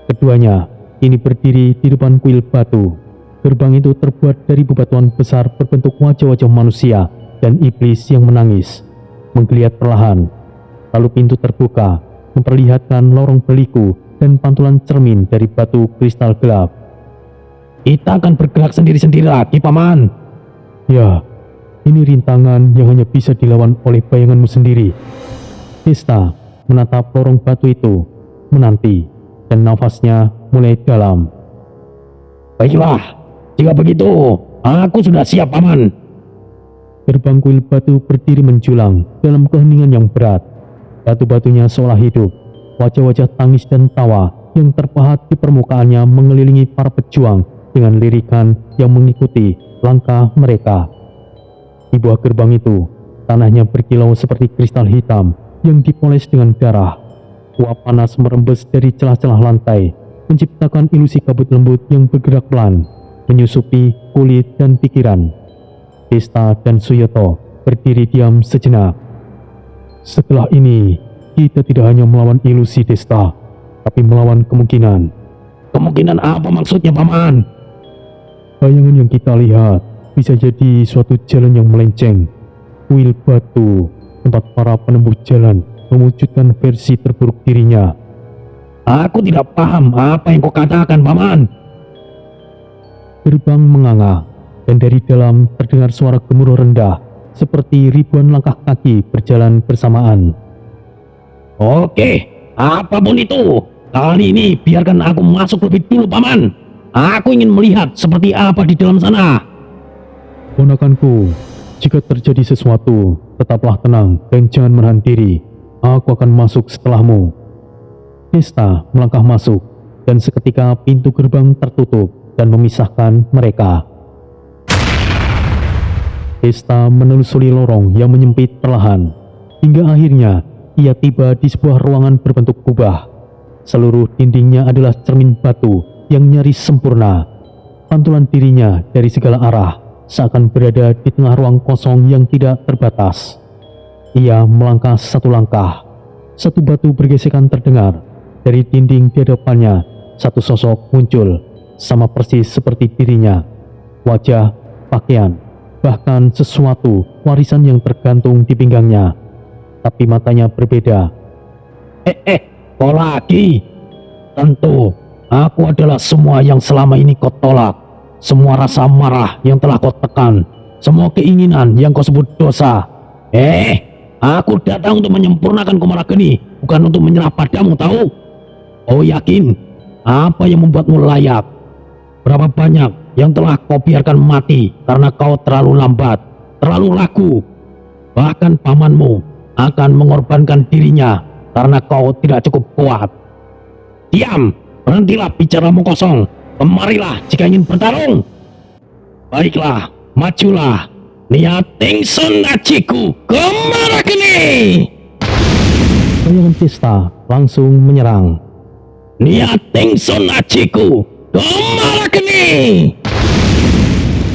Keduanya kini berdiri di depan kuil batu. Gerbang itu terbuat dari bebatuan besar berbentuk wajah-wajah manusia dan iblis yang menangis, menggeliat perlahan. Lalu pintu terbuka, memperlihatkan lorong beliku dan pantulan cermin dari batu kristal gelap. Kita akan bergerak sendiri-sendiri lagi, Paman. Ya, ini rintangan yang hanya bisa dilawan oleh bayanganmu sendiri. Desta menatap lorong batu itu, menanti, dan nafasnya mulai dalam. Baiklah. Jika begitu, aku sudah siap, Paman. Gerbang kuil batu berdiri menjulang dalam keheningan yang berat. Batu-batunya seolah hidup. Wajah-wajah tangis dan tawa yang terpahat di permukaannya mengelilingi para pejuang dengan lirikan yang mengikuti langkah mereka. Di bawah gerbang itu, tanahnya berkilau seperti kristal hitam yang dipoles dengan darah. Uap panas merembes dari celah-celah lantai, menciptakan ilusi kabut lembut yang bergerak pelan, menyusupi kulit dan pikiran. Desta dan Suyoto berdiri diam sejenak. Setelah ini, kita tidak hanya melawan ilusi, Desta, tapi melawan kemungkinan. Kemungkinan apa maksudnya, Paman? Bayangan yang kita lihat bisa jadi suatu jalan yang melenceng. Kuil batu, tempat para penempuh jalan mewujudkan versi terburuk dirinya. Aku tidak paham apa yang kau katakan, Paman. Gerbang menganga, dan dari dalam terdengar suara gemuruh rendah, seperti ribuan langkah kaki berjalan bersamaan. Oke, apapun itu, kali ini biarkan aku masuk lebih dulu, Paman. Aku ingin melihat seperti apa di dalam sana. Ponakanku, jika terjadi sesuatu, tetaplah tenang dan jangan menahan diri. Aku akan masuk setelahmu. Desta melangkah masuk, dan seketika pintu gerbang tertutup dan memisahkan mereka. Desta menelusuri lorong yang menyempit perlahan, hingga akhirnya ia tiba di sebuah ruangan berbentuk kubah. Seluruh dindingnya adalah cermin batu yang nyaris sempurna. Pantulan dirinya dari segala arah, seakan berada di tengah ruang kosong yang tidak terbatas. Ia melangkah satu langkah. Satu batu bergesekan terdengar. Dari dinding di hadapannya, satu sosok muncul, sama persis seperti dirinya. Wajah, pakaian, bahkan sesuatu warisan yang tergantung di pinggangnya. Tapi matanya berbeda. Kau lagi? Tentu, aku adalah semua yang selama ini kau tolak. Semua rasa marah yang telah kau tekan. Semua keinginan yang kau sebut dosa. Aku datang untuk menyempurnakan Komarageni, bukan untuk menyerah padamu, tahu? Kau yakin apa yang membuatmu layak? Berapa banyak yang telah kau biarkan mati karena kau terlalu lambat, terlalu ragu. Bahkan pamanmu akan mengorbankan dirinya karena kau tidak cukup kuat. Diam, berhentilah bicaramu kosong. Kemarilah jika ingin bertarung. Baiklah, majulah. Niating Sun Ajiku, kemana kini? Bayangan Desta langsung menyerang. Niating Sun Ajiku, kemana kini?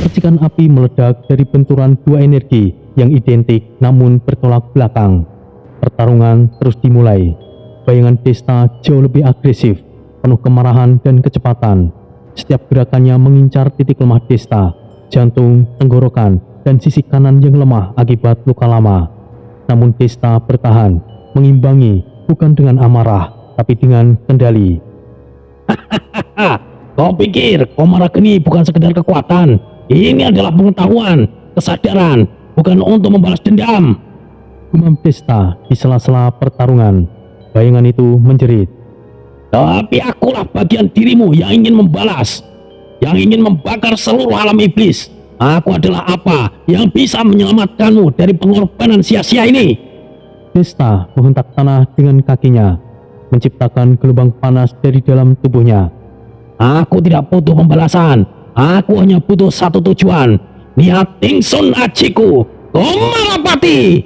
Percikan api meledak dari benturan dua energi yang identik namun bertolak belakang. Pertarungan terus dimulai. Bayangan Desta jauh lebih agresif, penuh kemarahan dan kecepatan. Setiap gerakannya mengincar titik lemah Desta, jantung, tenggorokan, dan sisi kanan yang lemah akibat luka lama. Namun Desta bertahan, mengimbangi bukan dengan amarah, tapi dengan kendali. Kau pikir Komarakeni bukan sekedar kekuatan? Ini adalah pengetahuan, kesadaran, bukan untuk membalas dendam. Gumam Desta di sela-sela pertarungan. Bayangan itu menjerit. Tapi akulah bagian dirimu yang ingin membalas, yang ingin membakar seluruh alam iblis. Aku adalah apa yang bisa menyelamatkanmu dari pengorbanan sia-sia ini? Desta menghentak tanah dengan kakinya, menciptakan gelombang panas dari dalam tubuhnya. Aku tidak butuh pembalasan. Aku hanya butuh satu tujuan. Niating Sun Ajiku, Komarapati.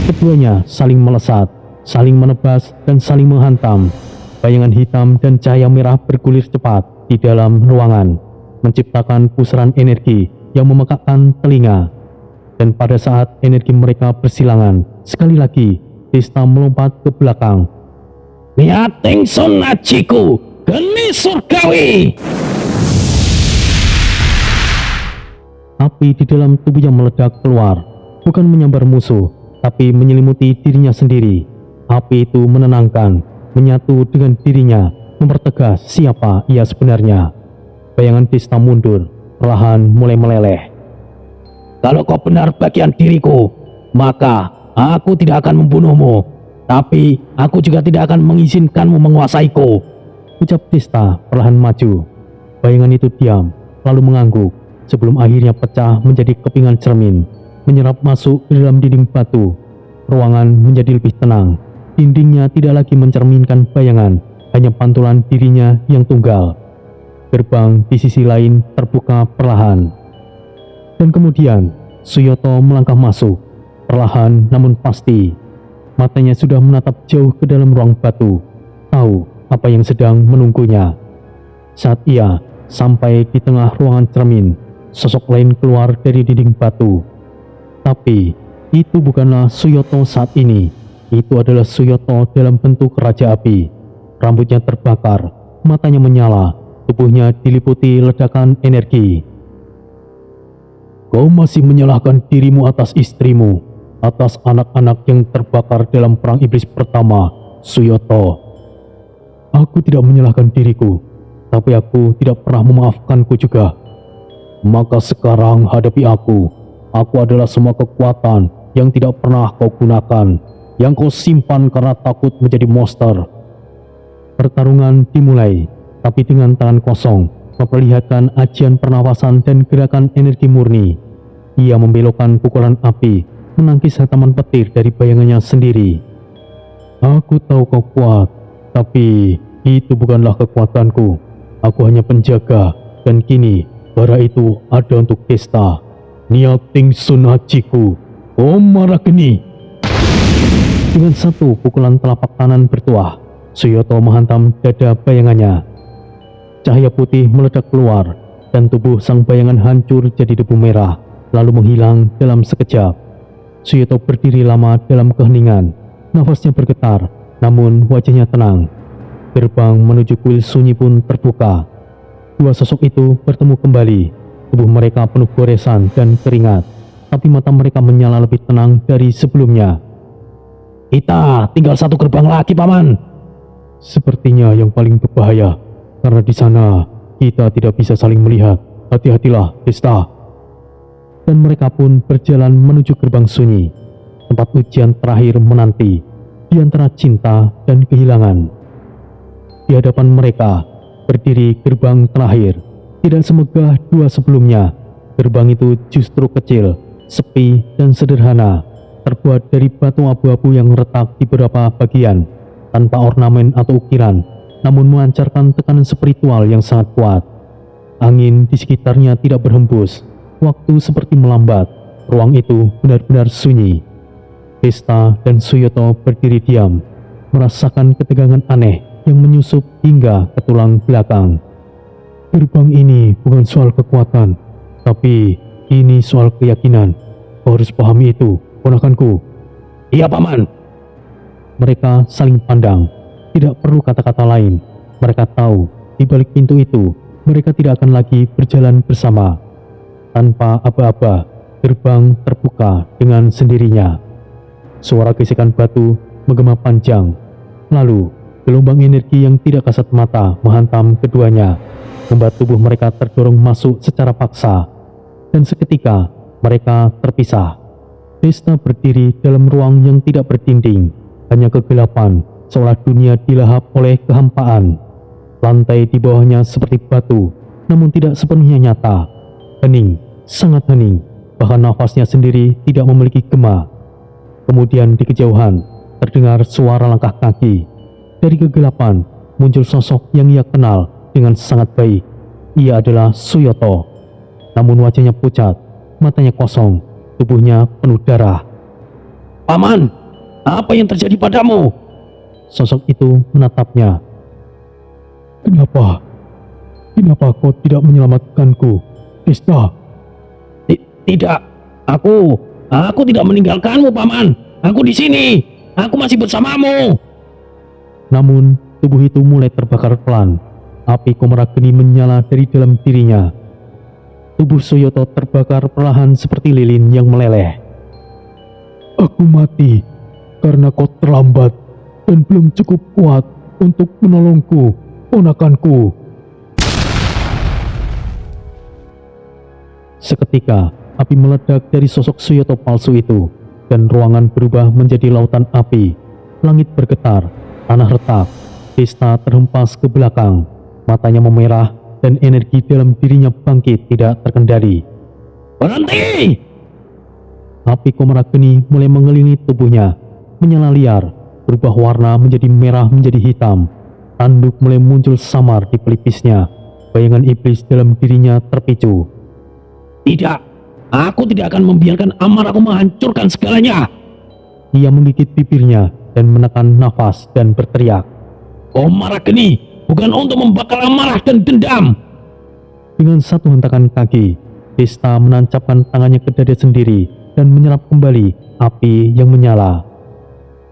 Keduanya saling melesat, saling menebas dan saling menghantam. Bayangan hitam dan cahaya merah bergulir cepat di dalam ruangan, menciptakan pusaran energi yang memekakkan telinga. Dan pada saat energi mereka bersilangan, sekali lagi Desta melompat ke belakang. Niating Sun Ajiku, geni surgawi. Api di dalam tubuhnya meledak keluar, bukan menyambar musuh, tapi menyelimuti dirinya sendiri. Api itu menenangkan, menyatu dengan dirinya, mempertegas siapa ia sebenarnya. Bayangan Desta mundur, perlahan mulai meleleh. Kalau kau benar bagian diriku, maka aku tidak akan membunuhmu. Tapi aku juga tidak akan mengizinkanmu menguasaiku. Ucap Desta perlahan maju. Bayangan itu diam, lalu mengangguk, sebelum akhirnya pecah menjadi kepingan cermin, menyerap masuk ke dalam dinding batu. Ruangan menjadi lebih tenang. Dindingnya tidak lagi mencerminkan bayangan, hanya pantulan dirinya yang tunggal. Gerbang di sisi lain terbuka perlahan. Dan kemudian Suyoto melangkah masuk, perlahan namun pasti. Matanya sudah menatap jauh ke dalam ruang batu, tahu apa yang sedang menunggunya. Saat ia sampai di tengah ruangan cermin, sosok lain keluar dari dinding batu. Tapi itu bukanlah Suyoto saat ini. Itu adalah Suyoto dalam bentuk Raja Api. Rambutnya terbakar, matanya menyala, tubuhnya diliputi ledakan energi. Kau masih menyalahkan dirimu atas istrimu, atas anak-anak yang terbakar dalam perang iblis pertama, Suyoto. Aku tidak menyalahkan diriku, tapi aku tidak pernah memaafkanku juga. Maka sekarang hadapi aku. Aku adalah semua kekuatan yang tidak pernah kau gunakan, yang kau simpan karena takut menjadi monster. Pertarungan dimulai, tapi dengan tangan kosong, memperlihatkan ajian pernafasan dan gerakan energi murni. Ia membelokkan pukulan api, menangkis hantaman petir dari bayangannya sendiri. Aku tahu kau kuat, tapi itu bukanlah kekuatanku. Aku hanya penjaga, dan kini bara itu ada untuk Desta. Niating Sun Ajiku, Komarakeni. Dengan satu pukulan telapak tangan bertuah, Suyoto menghantam dada bayangannya. Cahaya putih meledak keluar, dan tubuh sang bayangan hancur jadi debu merah, lalu menghilang dalam sekejap. Suyoto berdiri lama dalam keheningan, nafasnya bergetar, namun wajahnya tenang. Gerbang menuju kuil sunyi pun terbuka. Dua sosok itu bertemu kembali, tubuh mereka penuh goresan dan keringat, tapi mata mereka menyala lebih tenang dari sebelumnya. Kita tinggal satu gerbang lagi, Paman. Sepertinya yang paling berbahaya, karena di sana kita tidak bisa saling melihat. Hati-hatilah, Desta. Dan mereka pun berjalan menuju gerbang sunyi, tempat ujian terakhir menanti, di antara cinta dan kehilangan. Di hadapan mereka berdiri gerbang terakhir, Tidak semegah dua sebelumnya. Gerbang itu justru kecil, sepi dan sederhana, terbuat dari batu abu-abu yang retak di beberapa bagian, tanpa ornamen atau ukiran, namun memancarkan tekanan spiritual yang sangat kuat. Angin di sekitarnya tidak berhembus, waktu seperti melambat, ruang itu benar-benar sunyi. Desta dan Suyoto berdiri diam, merasakan ketegangan aneh yang menyusup hingga ke tulang belakang. Gerbang ini bukan soal kekuatan, tapi ini soal keyakinan. Kau harus pahami itu, ponakanku. Iya, Paman. Mereka saling pandang, tidak perlu kata-kata lain. Mereka tahu, di balik pintu itu, mereka tidak akan lagi berjalan bersama. Tanpa aba-aba, gerbang terbuka dengan sendirinya. Suara gesekan batu menggema panjang. Lalu, gelombang energi yang tidak kasat mata menghantam keduanya, membuat tubuh mereka terdorong masuk secara paksa. Dan seketika, mereka terpisah. Desta berdiri dalam ruang yang tidak berdinding, hanya kegelapan, seolah dunia dilahap oleh kehampaan. Lantai di bawahnya seperti batu, namun tidak sepenuhnya nyata. Hening, sangat hening, bahkan nafasnya sendiri tidak memiliki gema. Kemudian di kejauhan, terdengar suara langkah kaki. Dari kegelapan, muncul sosok yang ia kenal dengan sangat baik. Ia adalah Suyoto. Namun wajahnya pucat, matanya kosong, tubuhnya penuh darah. Paman, apa yang terjadi padamu? Sosok itu menatapnya. Kenapa? Kenapa kau tidak menyelamatkanku, Desta? Tidak, aku tidak meninggalkanmu, Paman. Aku di sini. Aku masih bersamamu. Namun, tubuh itu mulai terbakar pelan. Api Komarageni menyala dari dalam dirinya. Tubuh Suyoto terbakar perlahan seperti lilin yang meleleh. Aku mati karena kau terlambat dan belum cukup kuat untuk menolongku, ponakanku. Seketika, api meledak dari sosok Suyoto palsu itu, dan ruangan berubah menjadi lautan api. Langit bergetar, tanah retak, Desta terhempas ke belakang, matanya memerah, dan energi dalam dirinya bangkit tidak terkendali. Berhenti! Api Komarageni mulai mengelilingi tubuhnya, menyala liar, berubah warna menjadi merah menjadi hitam. Tanduk mulai muncul samar di pelipisnya, bayangan iblis dalam dirinya terpicu. Tidak, aku tidak akan membiarkan amarahku menghancurkan segalanya. Ia menggigit bibirnya dan menekan nafas dan berteriak. Komarageni bukan untuk membakar amarah dan dendam. Dengan satu hentakan kaki, Desta menancapkan tangannya ke dada sendiri dan menyerap kembali api yang menyala.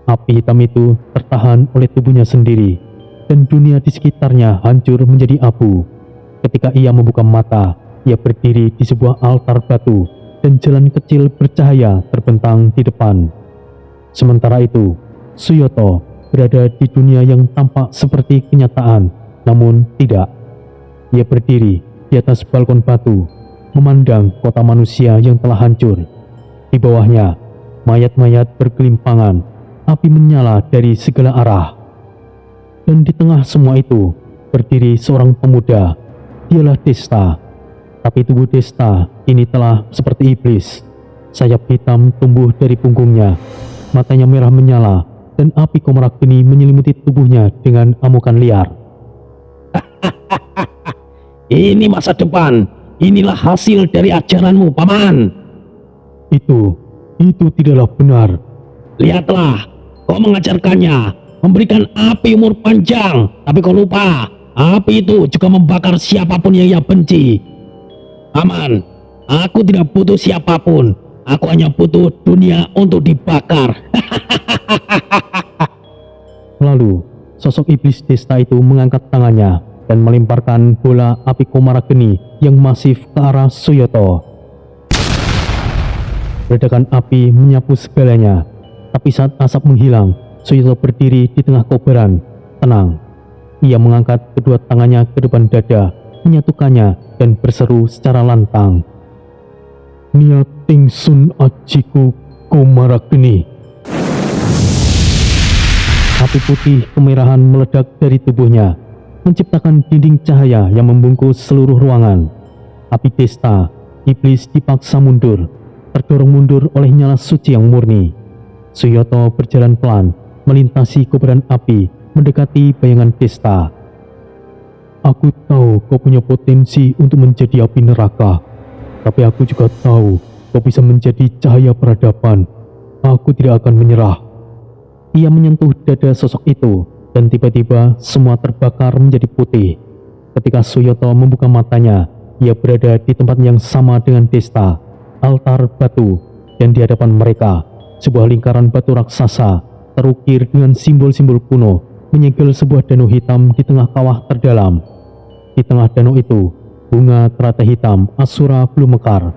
Api hitam itu tertahan oleh tubuhnya sendiri, dan dunia di sekitarnya hancur menjadi abu. Ketika ia membuka mata, ia berdiri di sebuah altar batu, dan jalan kecil bercahaya terbentang di depan. Sementara itu, Suyoto berada di dunia yang tampak seperti kenyataan, namun tidak. Ia berdiri di atas balkon batu, memandang kota manusia yang telah hancur. Di bawahnya, mayat-mayat bergelimpangan, api menyala dari segala arah. Dan di tengah semua itu, berdiri seorang pemuda. Dialah Desta. Tapi tubuh Desta ini telah seperti iblis. Sayap hitam tumbuh dari punggungnya, matanya merah menyala, dan api Komarageni menyelimuti tubuhnya dengan amukan liar. Ini masa depan. Inilah hasil dari ajaranmu, Paman. Itu tidaklah benar. Lihatlah, kau mengajarkannya, memberikan api umur panjang, tapi kau lupa, api itu juga membakar siapapun yang ia benci. Paman, aku tidak butuh siapapun. Aku hanya butuh dunia untuk dibakar. Lalu, sosok iblis Desta itu mengangkat tangannya dan melemparkan bola api Komarageni yang masif ke arah Suyoto. Ledakan api menyapu segalanya, tapi saat asap menghilang, Suyoto berdiri di tengah kobaran, tenang. Ia mengangkat kedua tangannya ke depan dada, menyatukannya dan berseru secara lantang. Niating Sun Ajiku Komarageni. Api putih kemerahan meledak dari tubuhnya. menciptakan dinding cahaya yang membungkus seluruh ruangan. Api Desta, iblis dipaksa mundur, terdorong mundur oleh nyala suci yang murni. Suyoto berjalan pelan, melintasi kobaran api, mendekati bayangan Desta. Aku tahu kau punya potensi untuk menjadi api neraka, tapi aku juga tahu kau bisa menjadi cahaya peradaban. Aku tidak akan menyerah. Ia menyentuh dada sosok itu, dan tiba-tiba semua terbakar menjadi putih. Ketika Suyoto membuka matanya, ia berada di tempat yang sama dengan Desta, altar batu, dan di hadapan mereka, sebuah lingkaran batu raksasa, terukir dengan simbol-simbol kuno, menyegel sebuah danau hitam di tengah kawah terdalam. Di tengah danau itu, bunga teratai hitam Asura belum mekar.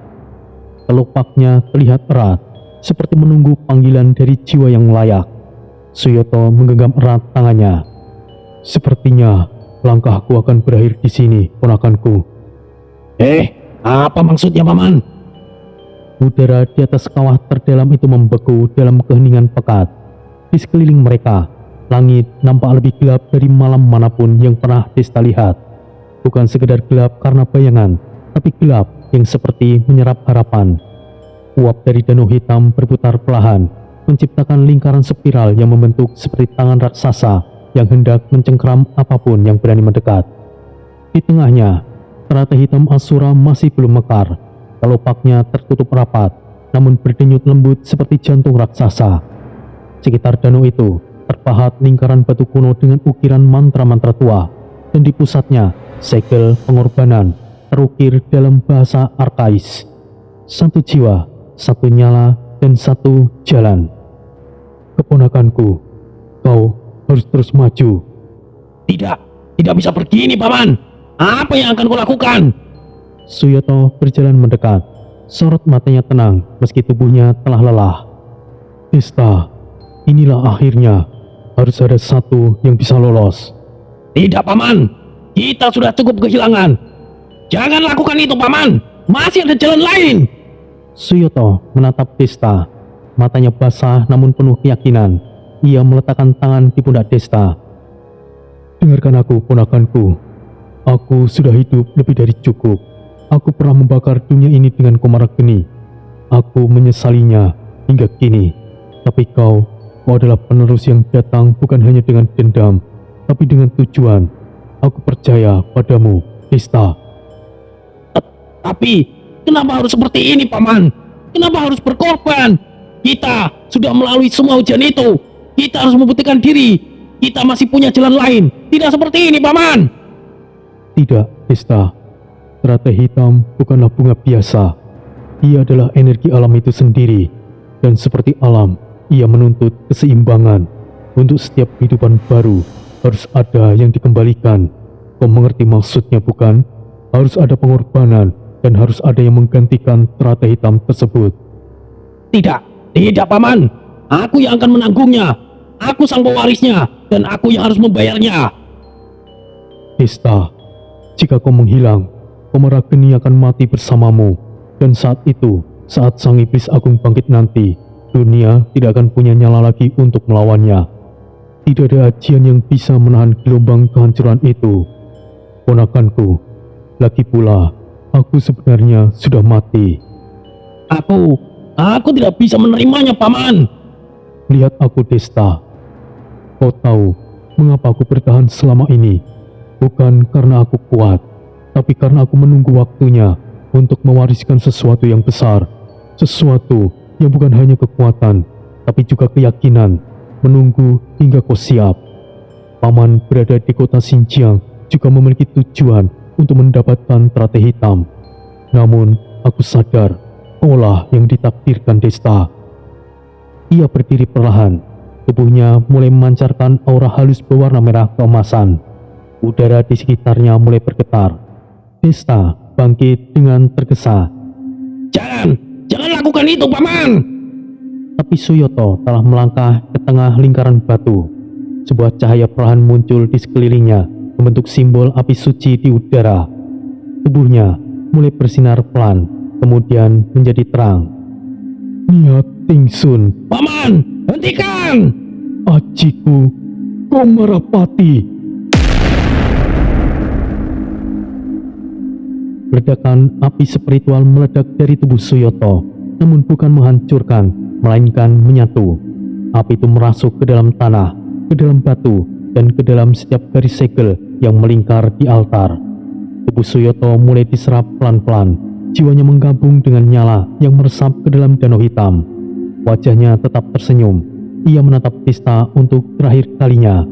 Kelopaknya terlihat erat, seperti menunggu panggilan dari jiwa yang layak. Suyoto menggenggam erat tangannya. Sepertinya langkahku akan berakhir di sini, ponakanku. Apa maksudnya, Paman? Udara di atas kawah terdalam itu membeku dalam keheningan pekat. Di sekeliling mereka, langit nampak lebih gelap dari malam manapun yang pernah Desta lihat. Bukan sekedar gelap karena bayangan, tapi gelap yang seperti menyerap harapan. Uap dari danau hitam berputar perlahan, menciptakan lingkaran spiral yang membentuk seperti tangan raksasa yang hendak mencengkram apapun yang berani mendekat. Di tengahnya, teratai hitam Asura masih belum mekar. Kelopaknya tertutup rapat, namun berdenyut lembut seperti jantung raksasa. Sekitar danau itu terpahat lingkaran batu kuno dengan ukiran mantra-mantra tua, dan di pusatnya segel pengorbanan terukir dalam bahasa arkais. Satu jiwa, satu nyala, dan satu jalan. Keponakanku, kau harus terus maju. Tidak bisa pergi ini, Paman. Apa yang akan kau lakukan? Suyoto berjalan mendekat. Sorot matanya tenang meski tubuhnya telah lelah. Desta, inilah akhirnya. Harus ada satu yang bisa lolos. Tidak, Paman. Kita sudah cukup kehilangan. Jangan lakukan itu, Paman. Masih ada jalan lain. Suyoto menatap Desta. Matanya basah namun penuh keyakinan. Ia meletakkan tangan di pundak Desta. Dengarkan aku, ponakanku. Aku sudah hidup lebih dari cukup. Aku pernah membakar dunia ini dengan komara geni. Aku menyesalinya hingga kini. Tapi kau adalah penerus yang datang bukan hanya dengan dendam, tapi dengan tujuan. Aku percaya padamu, Desta. Tapi kenapa harus seperti ini, Paman? Kenapa harus berkorban? Kita sudah melalui semua ujian itu. Kita harus membuktikan diri. Kita masih punya jalan lain. Tidak seperti ini, Paman. Tidak, Desta. Teratai hitam bukanlah bunga biasa. Ia adalah energi alam itu sendiri. Dan seperti alam, ia menuntut keseimbangan. Untuk setiap kehidupan baru, harus ada yang dikembalikan. Kau mengerti maksudnya, bukan? Harus ada pengorbanan, dan harus ada yang menggantikan teratai hitam tersebut. Tidak, Paman. Aku yang akan menanggungnya. Aku sang pewarisnya, dan aku yang harus membayarnya. Desta, jika kau menghilang, komara geni akan mati bersamamu. Dan saat itu, saat sang iblis agung bangkit nanti, dunia tidak akan punya nyala lagi untuk melawannya. Tidak ada ajian yang bisa menahan gelombang kehancuran itu. Ponakanku, lagi pula, aku sebenarnya sudah mati. Aku tidak bisa menerimanya, Paman. Lihat aku, Desta. Kau tahu mengapa aku bertahan selama ini? Bukan karena aku kuat, tapi karena aku menunggu waktunya untuk mewariskan sesuatu yang besar. Sesuatu yang bukan hanya kekuatan, tapi juga keyakinan. Menunggu hingga kau siap. Paman berada di kota Xinjiang juga memiliki tujuan untuk mendapatkan teratai hitam. Namun, aku sadar kaulah yang ditakdirkan, Desta. Ia berdiri perlahan. Tubuhnya mulai memancarkan aura halus berwarna merah keemasan. Udara di sekitarnya mulai bergetar. Desta bangkit dengan tergesa. Jangan lakukan itu, Paman. Tapi Suyoto telah melangkah ke tengah lingkaran batu. Sebuah cahaya perlahan muncul di sekelilingnya, membentuk simbol api suci di udara. Tubuhnya mulai bersinar pelan, kemudian menjadi terang. Niat Tingsun. Paman, hentikan! Ajiku, Komarapati. Ledakan api spiritual meledak dari tubuh Suyoto, namun bukan menghancurkan, melainkan menyatu. Api itu merasuk ke dalam tanah, ke dalam batu, dan ke dalam setiap garis segel yang melingkar di altar. Tubuh Suyoto mulai diserap pelan-pelan, jiwanya menggabung dengan nyala yang meresap ke dalam danau hitam. Wajahnya tetap tersenyum. Ia menatap Desta untuk terakhir kalinya.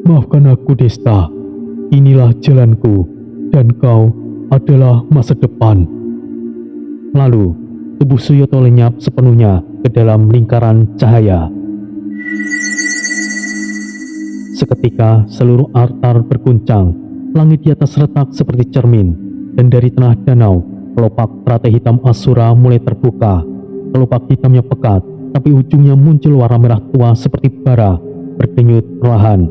"Maafkan aku, Desta. Inilah jalanku, dan kau adalah masa depan." Lalu, tubuh Suyoto lenyap sepenuhnya ke dalam lingkaran cahaya. Seketika seluruh altar berguncang, langit di atas retak seperti cermin, dan dari tengah danau, kelopak teratai hitam Asura mulai terbuka. Kelopak hitamnya pekat, tapi ujungnya muncul warna merah tua seperti bara, berdenyut perlahan.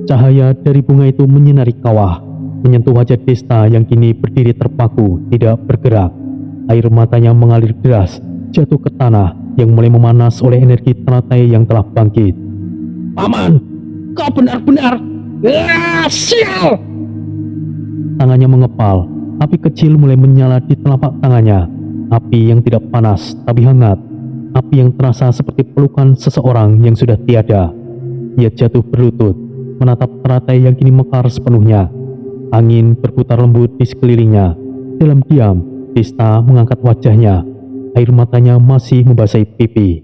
Cahaya dari bunga itu menyinari kawah, menyentuh wajah Desta yang kini berdiri terpaku, tidak bergerak. Air matanya mengalir deras, jatuh ke tanah yang mulai memanas oleh energi teratai yang telah bangkit. "Paman, kau benar-benar sial!" Tangannya mengepal, api kecil mulai menyala di telapak tangannya. Api yang tidak panas tapi hangat, api yang terasa seperti pelukan seseorang yang sudah tiada. Ia jatuh berlutut, menatap teratai yang kini mekar sepenuhnya. Angin berputar lembut di sekelilingnya. Dalam diam, Desta mengangkat wajahnya. Air matanya masih membasahi pipi.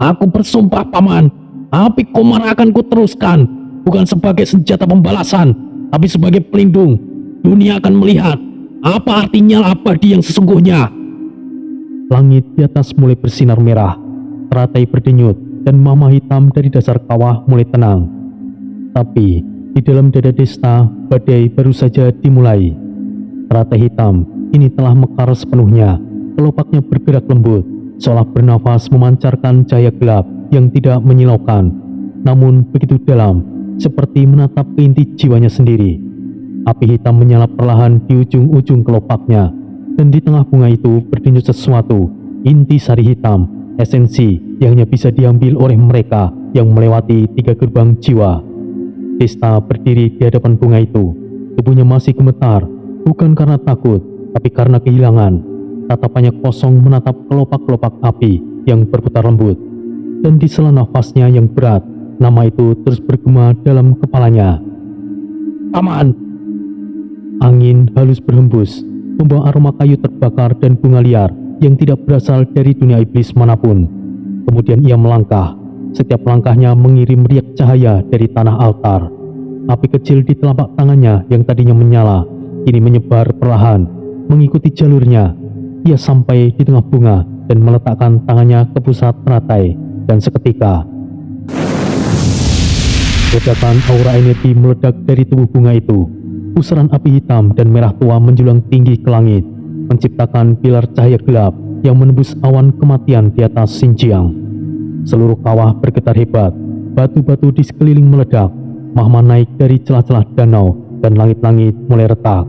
"Aku bersumpah, Paman, api Komar akan kuteruskan, bukan sebagai senjata pembalasan, tapi sebagai pelindung. Dunia akan melihat apa artinya abadi yang sesungguhnya." Langit di atas mulai bersinar merah, teratai berdenyut, dan mama hitam dari dasar kawah mulai tenang. Tapi di dalam dada Desta, badai baru saja dimulai. Teratai hitam ini telah mekar sepenuhnya. Kelopaknya bergerak lembut, seolah bernafas memancarkan cahaya gelap yang tidak menyilaukan, namun begitu dalam, seperti menatap ke inti jiwanya sendiri. Api hitam menyala perlahan di ujung-ujung kelopaknya, dan di tengah bunga itu berdenyut sesuatu, inti sari hitam, esensi yang hanya bisa diambil oleh mereka yang melewati 3 gerbang jiwa. Desta berdiri di hadapan bunga itu. Tubuhnya masih gemetar, bukan karena takut, tapi karena kehilangan. Tatapannya kosong menatap kelopak-kelopak api yang berputar lembut. Dan di sela nafasnya yang berat, nama itu terus bergema dalam kepalanya. "Paman!" Angin halus berhembus, membawa aroma kayu terbakar dan bunga liar yang tidak berasal dari dunia iblis manapun. Kemudian ia melangkah. Setiap langkahnya mengirim riak cahaya dari tanah altar. Api kecil di telapak tangannya yang tadinya menyala, kini menyebar perlahan, mengikuti jalurnya. Ia sampai di tengah bunga dan meletakkan tangannya ke pusat teratai, dan seketika ledakan aura energi meledak dari tubuh bunga itu. Pusaran api hitam dan merah tua menjulang tinggi ke langit, menciptakan pilar cahaya gelap yang menembus awan kematian di atas Xinjiang. Seluruh kawah bergetar hebat, batu-batu di sekeliling meledak, mahma naik dari celah-celah danau, dan langit-langit mulai retak.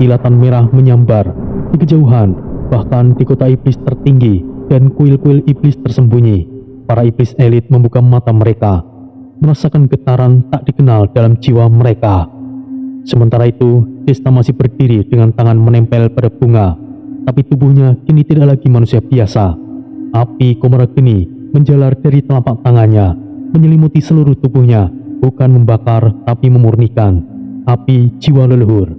Kilatan merah menyambar di kejauhan, bahkan di kota iblis tertinggi dan kuil-kuil iblis tersembunyi. Para iblis elit membuka mata mereka, merasakan getaran tak dikenal dalam jiwa mereka. Sementara itu, Desta masih berdiri dengan tangan menempel pada bunga, tapi tubuhnya kini tidak lagi manusia biasa. Api Komarageni menjalar dari telapak tangannya, menyelimuti seluruh tubuhnya, bukan membakar tapi memurnikan. Api jiwa leluhur.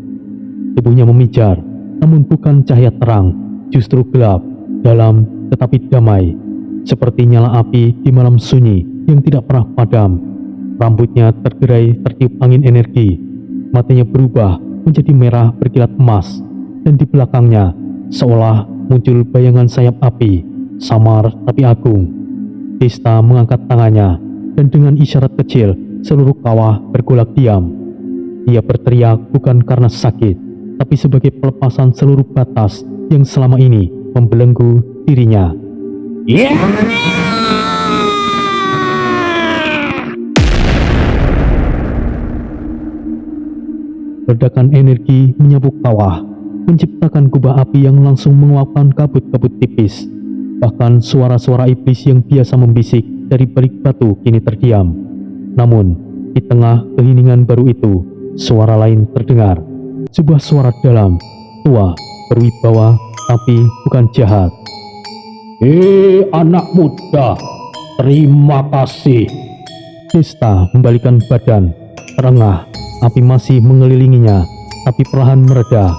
Tubuhnya memijar, namun bukan cahaya terang, justru gelap, dalam tetapi damai, seperti nyala api di malam sunyi yang tidak pernah padam. Rambutnya tergerai tertiup angin energi, matanya berubah menjadi merah berkilat emas, dan di belakangnya seolah muncul bayangan sayap api, samar tapi agung. Desta mengangkat tangannya, dan dengan isyarat kecil seluruh kawah bergolak diam. Ia berteriak bukan karena sakit, tapi sebagai pelepasan seluruh batas yang selama ini membelenggu dirinya. Ledakan energi menyapu kawah, menciptakan kubah api yang langsung menguapkan kabut-kabut tipis. Bahkan suara-suara iblis yang biasa membisik dari balik batu kini terdiam. Namun, di tengah keheningan baru itu, suara lain terdengar. Sebuah suara dalam, tua, berwibawa, tapi bukan jahat. Anak muda, terima kasih. Desta membalikkan badan, terengah, api masih mengelilinginya, tapi perlahan mereda.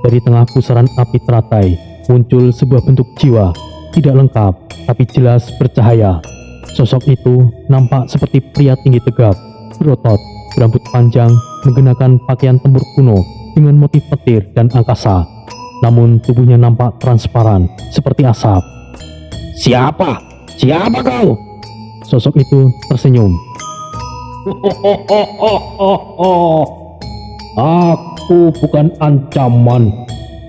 Dari tengah pusaran api teratai, muncul sebuah bentuk jiwa, tidak lengkap, tapi jelas bercahaya. Sosok itu nampak seperti pria tinggi tegap, berotot, berambut panjang, menggunakan pakaian tempur kuno dengan motif petir dan angkasa. Namun tubuhnya nampak transparan, seperti asap. Siapa? Siapa kau? Sosok itu tersenyum. Aku bukan ancaman.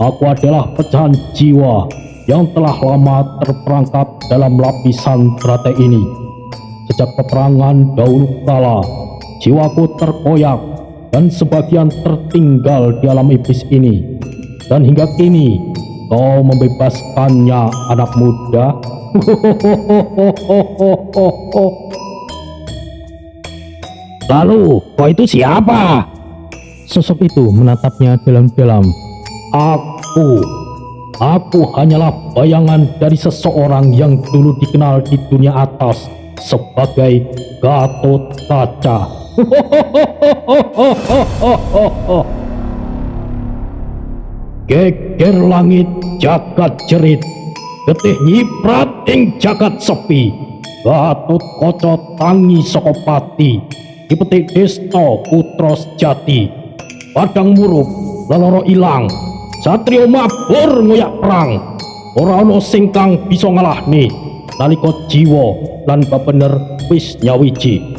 Aku adalah pecahan jiwa yang telah lama terperangkap dalam lapisan teratai ini. Sejak peperangan dahulu kala, jiwaku terkoyak dan sebagian tertinggal di alam iblis ini. Dan hingga kini, kau membebaskannya, anak muda. Lalu, kau itu siapa? Sosok itu menatapnya dalam-dalam. Aku hanyalah bayangan dari seseorang yang dulu dikenal di dunia atas sebagai Gatotkaca. Geger langit jagat jerit, getih nyiprat ing jagat sepi. Gatotkaca tangi saka pati, dipetik Desta putra sejati. Padang murub leloro ilang, satrio mabur ngoyak perang. Ora ana sing kang bisa ngalahne nalika jiwa lan bebener wis nyawiji.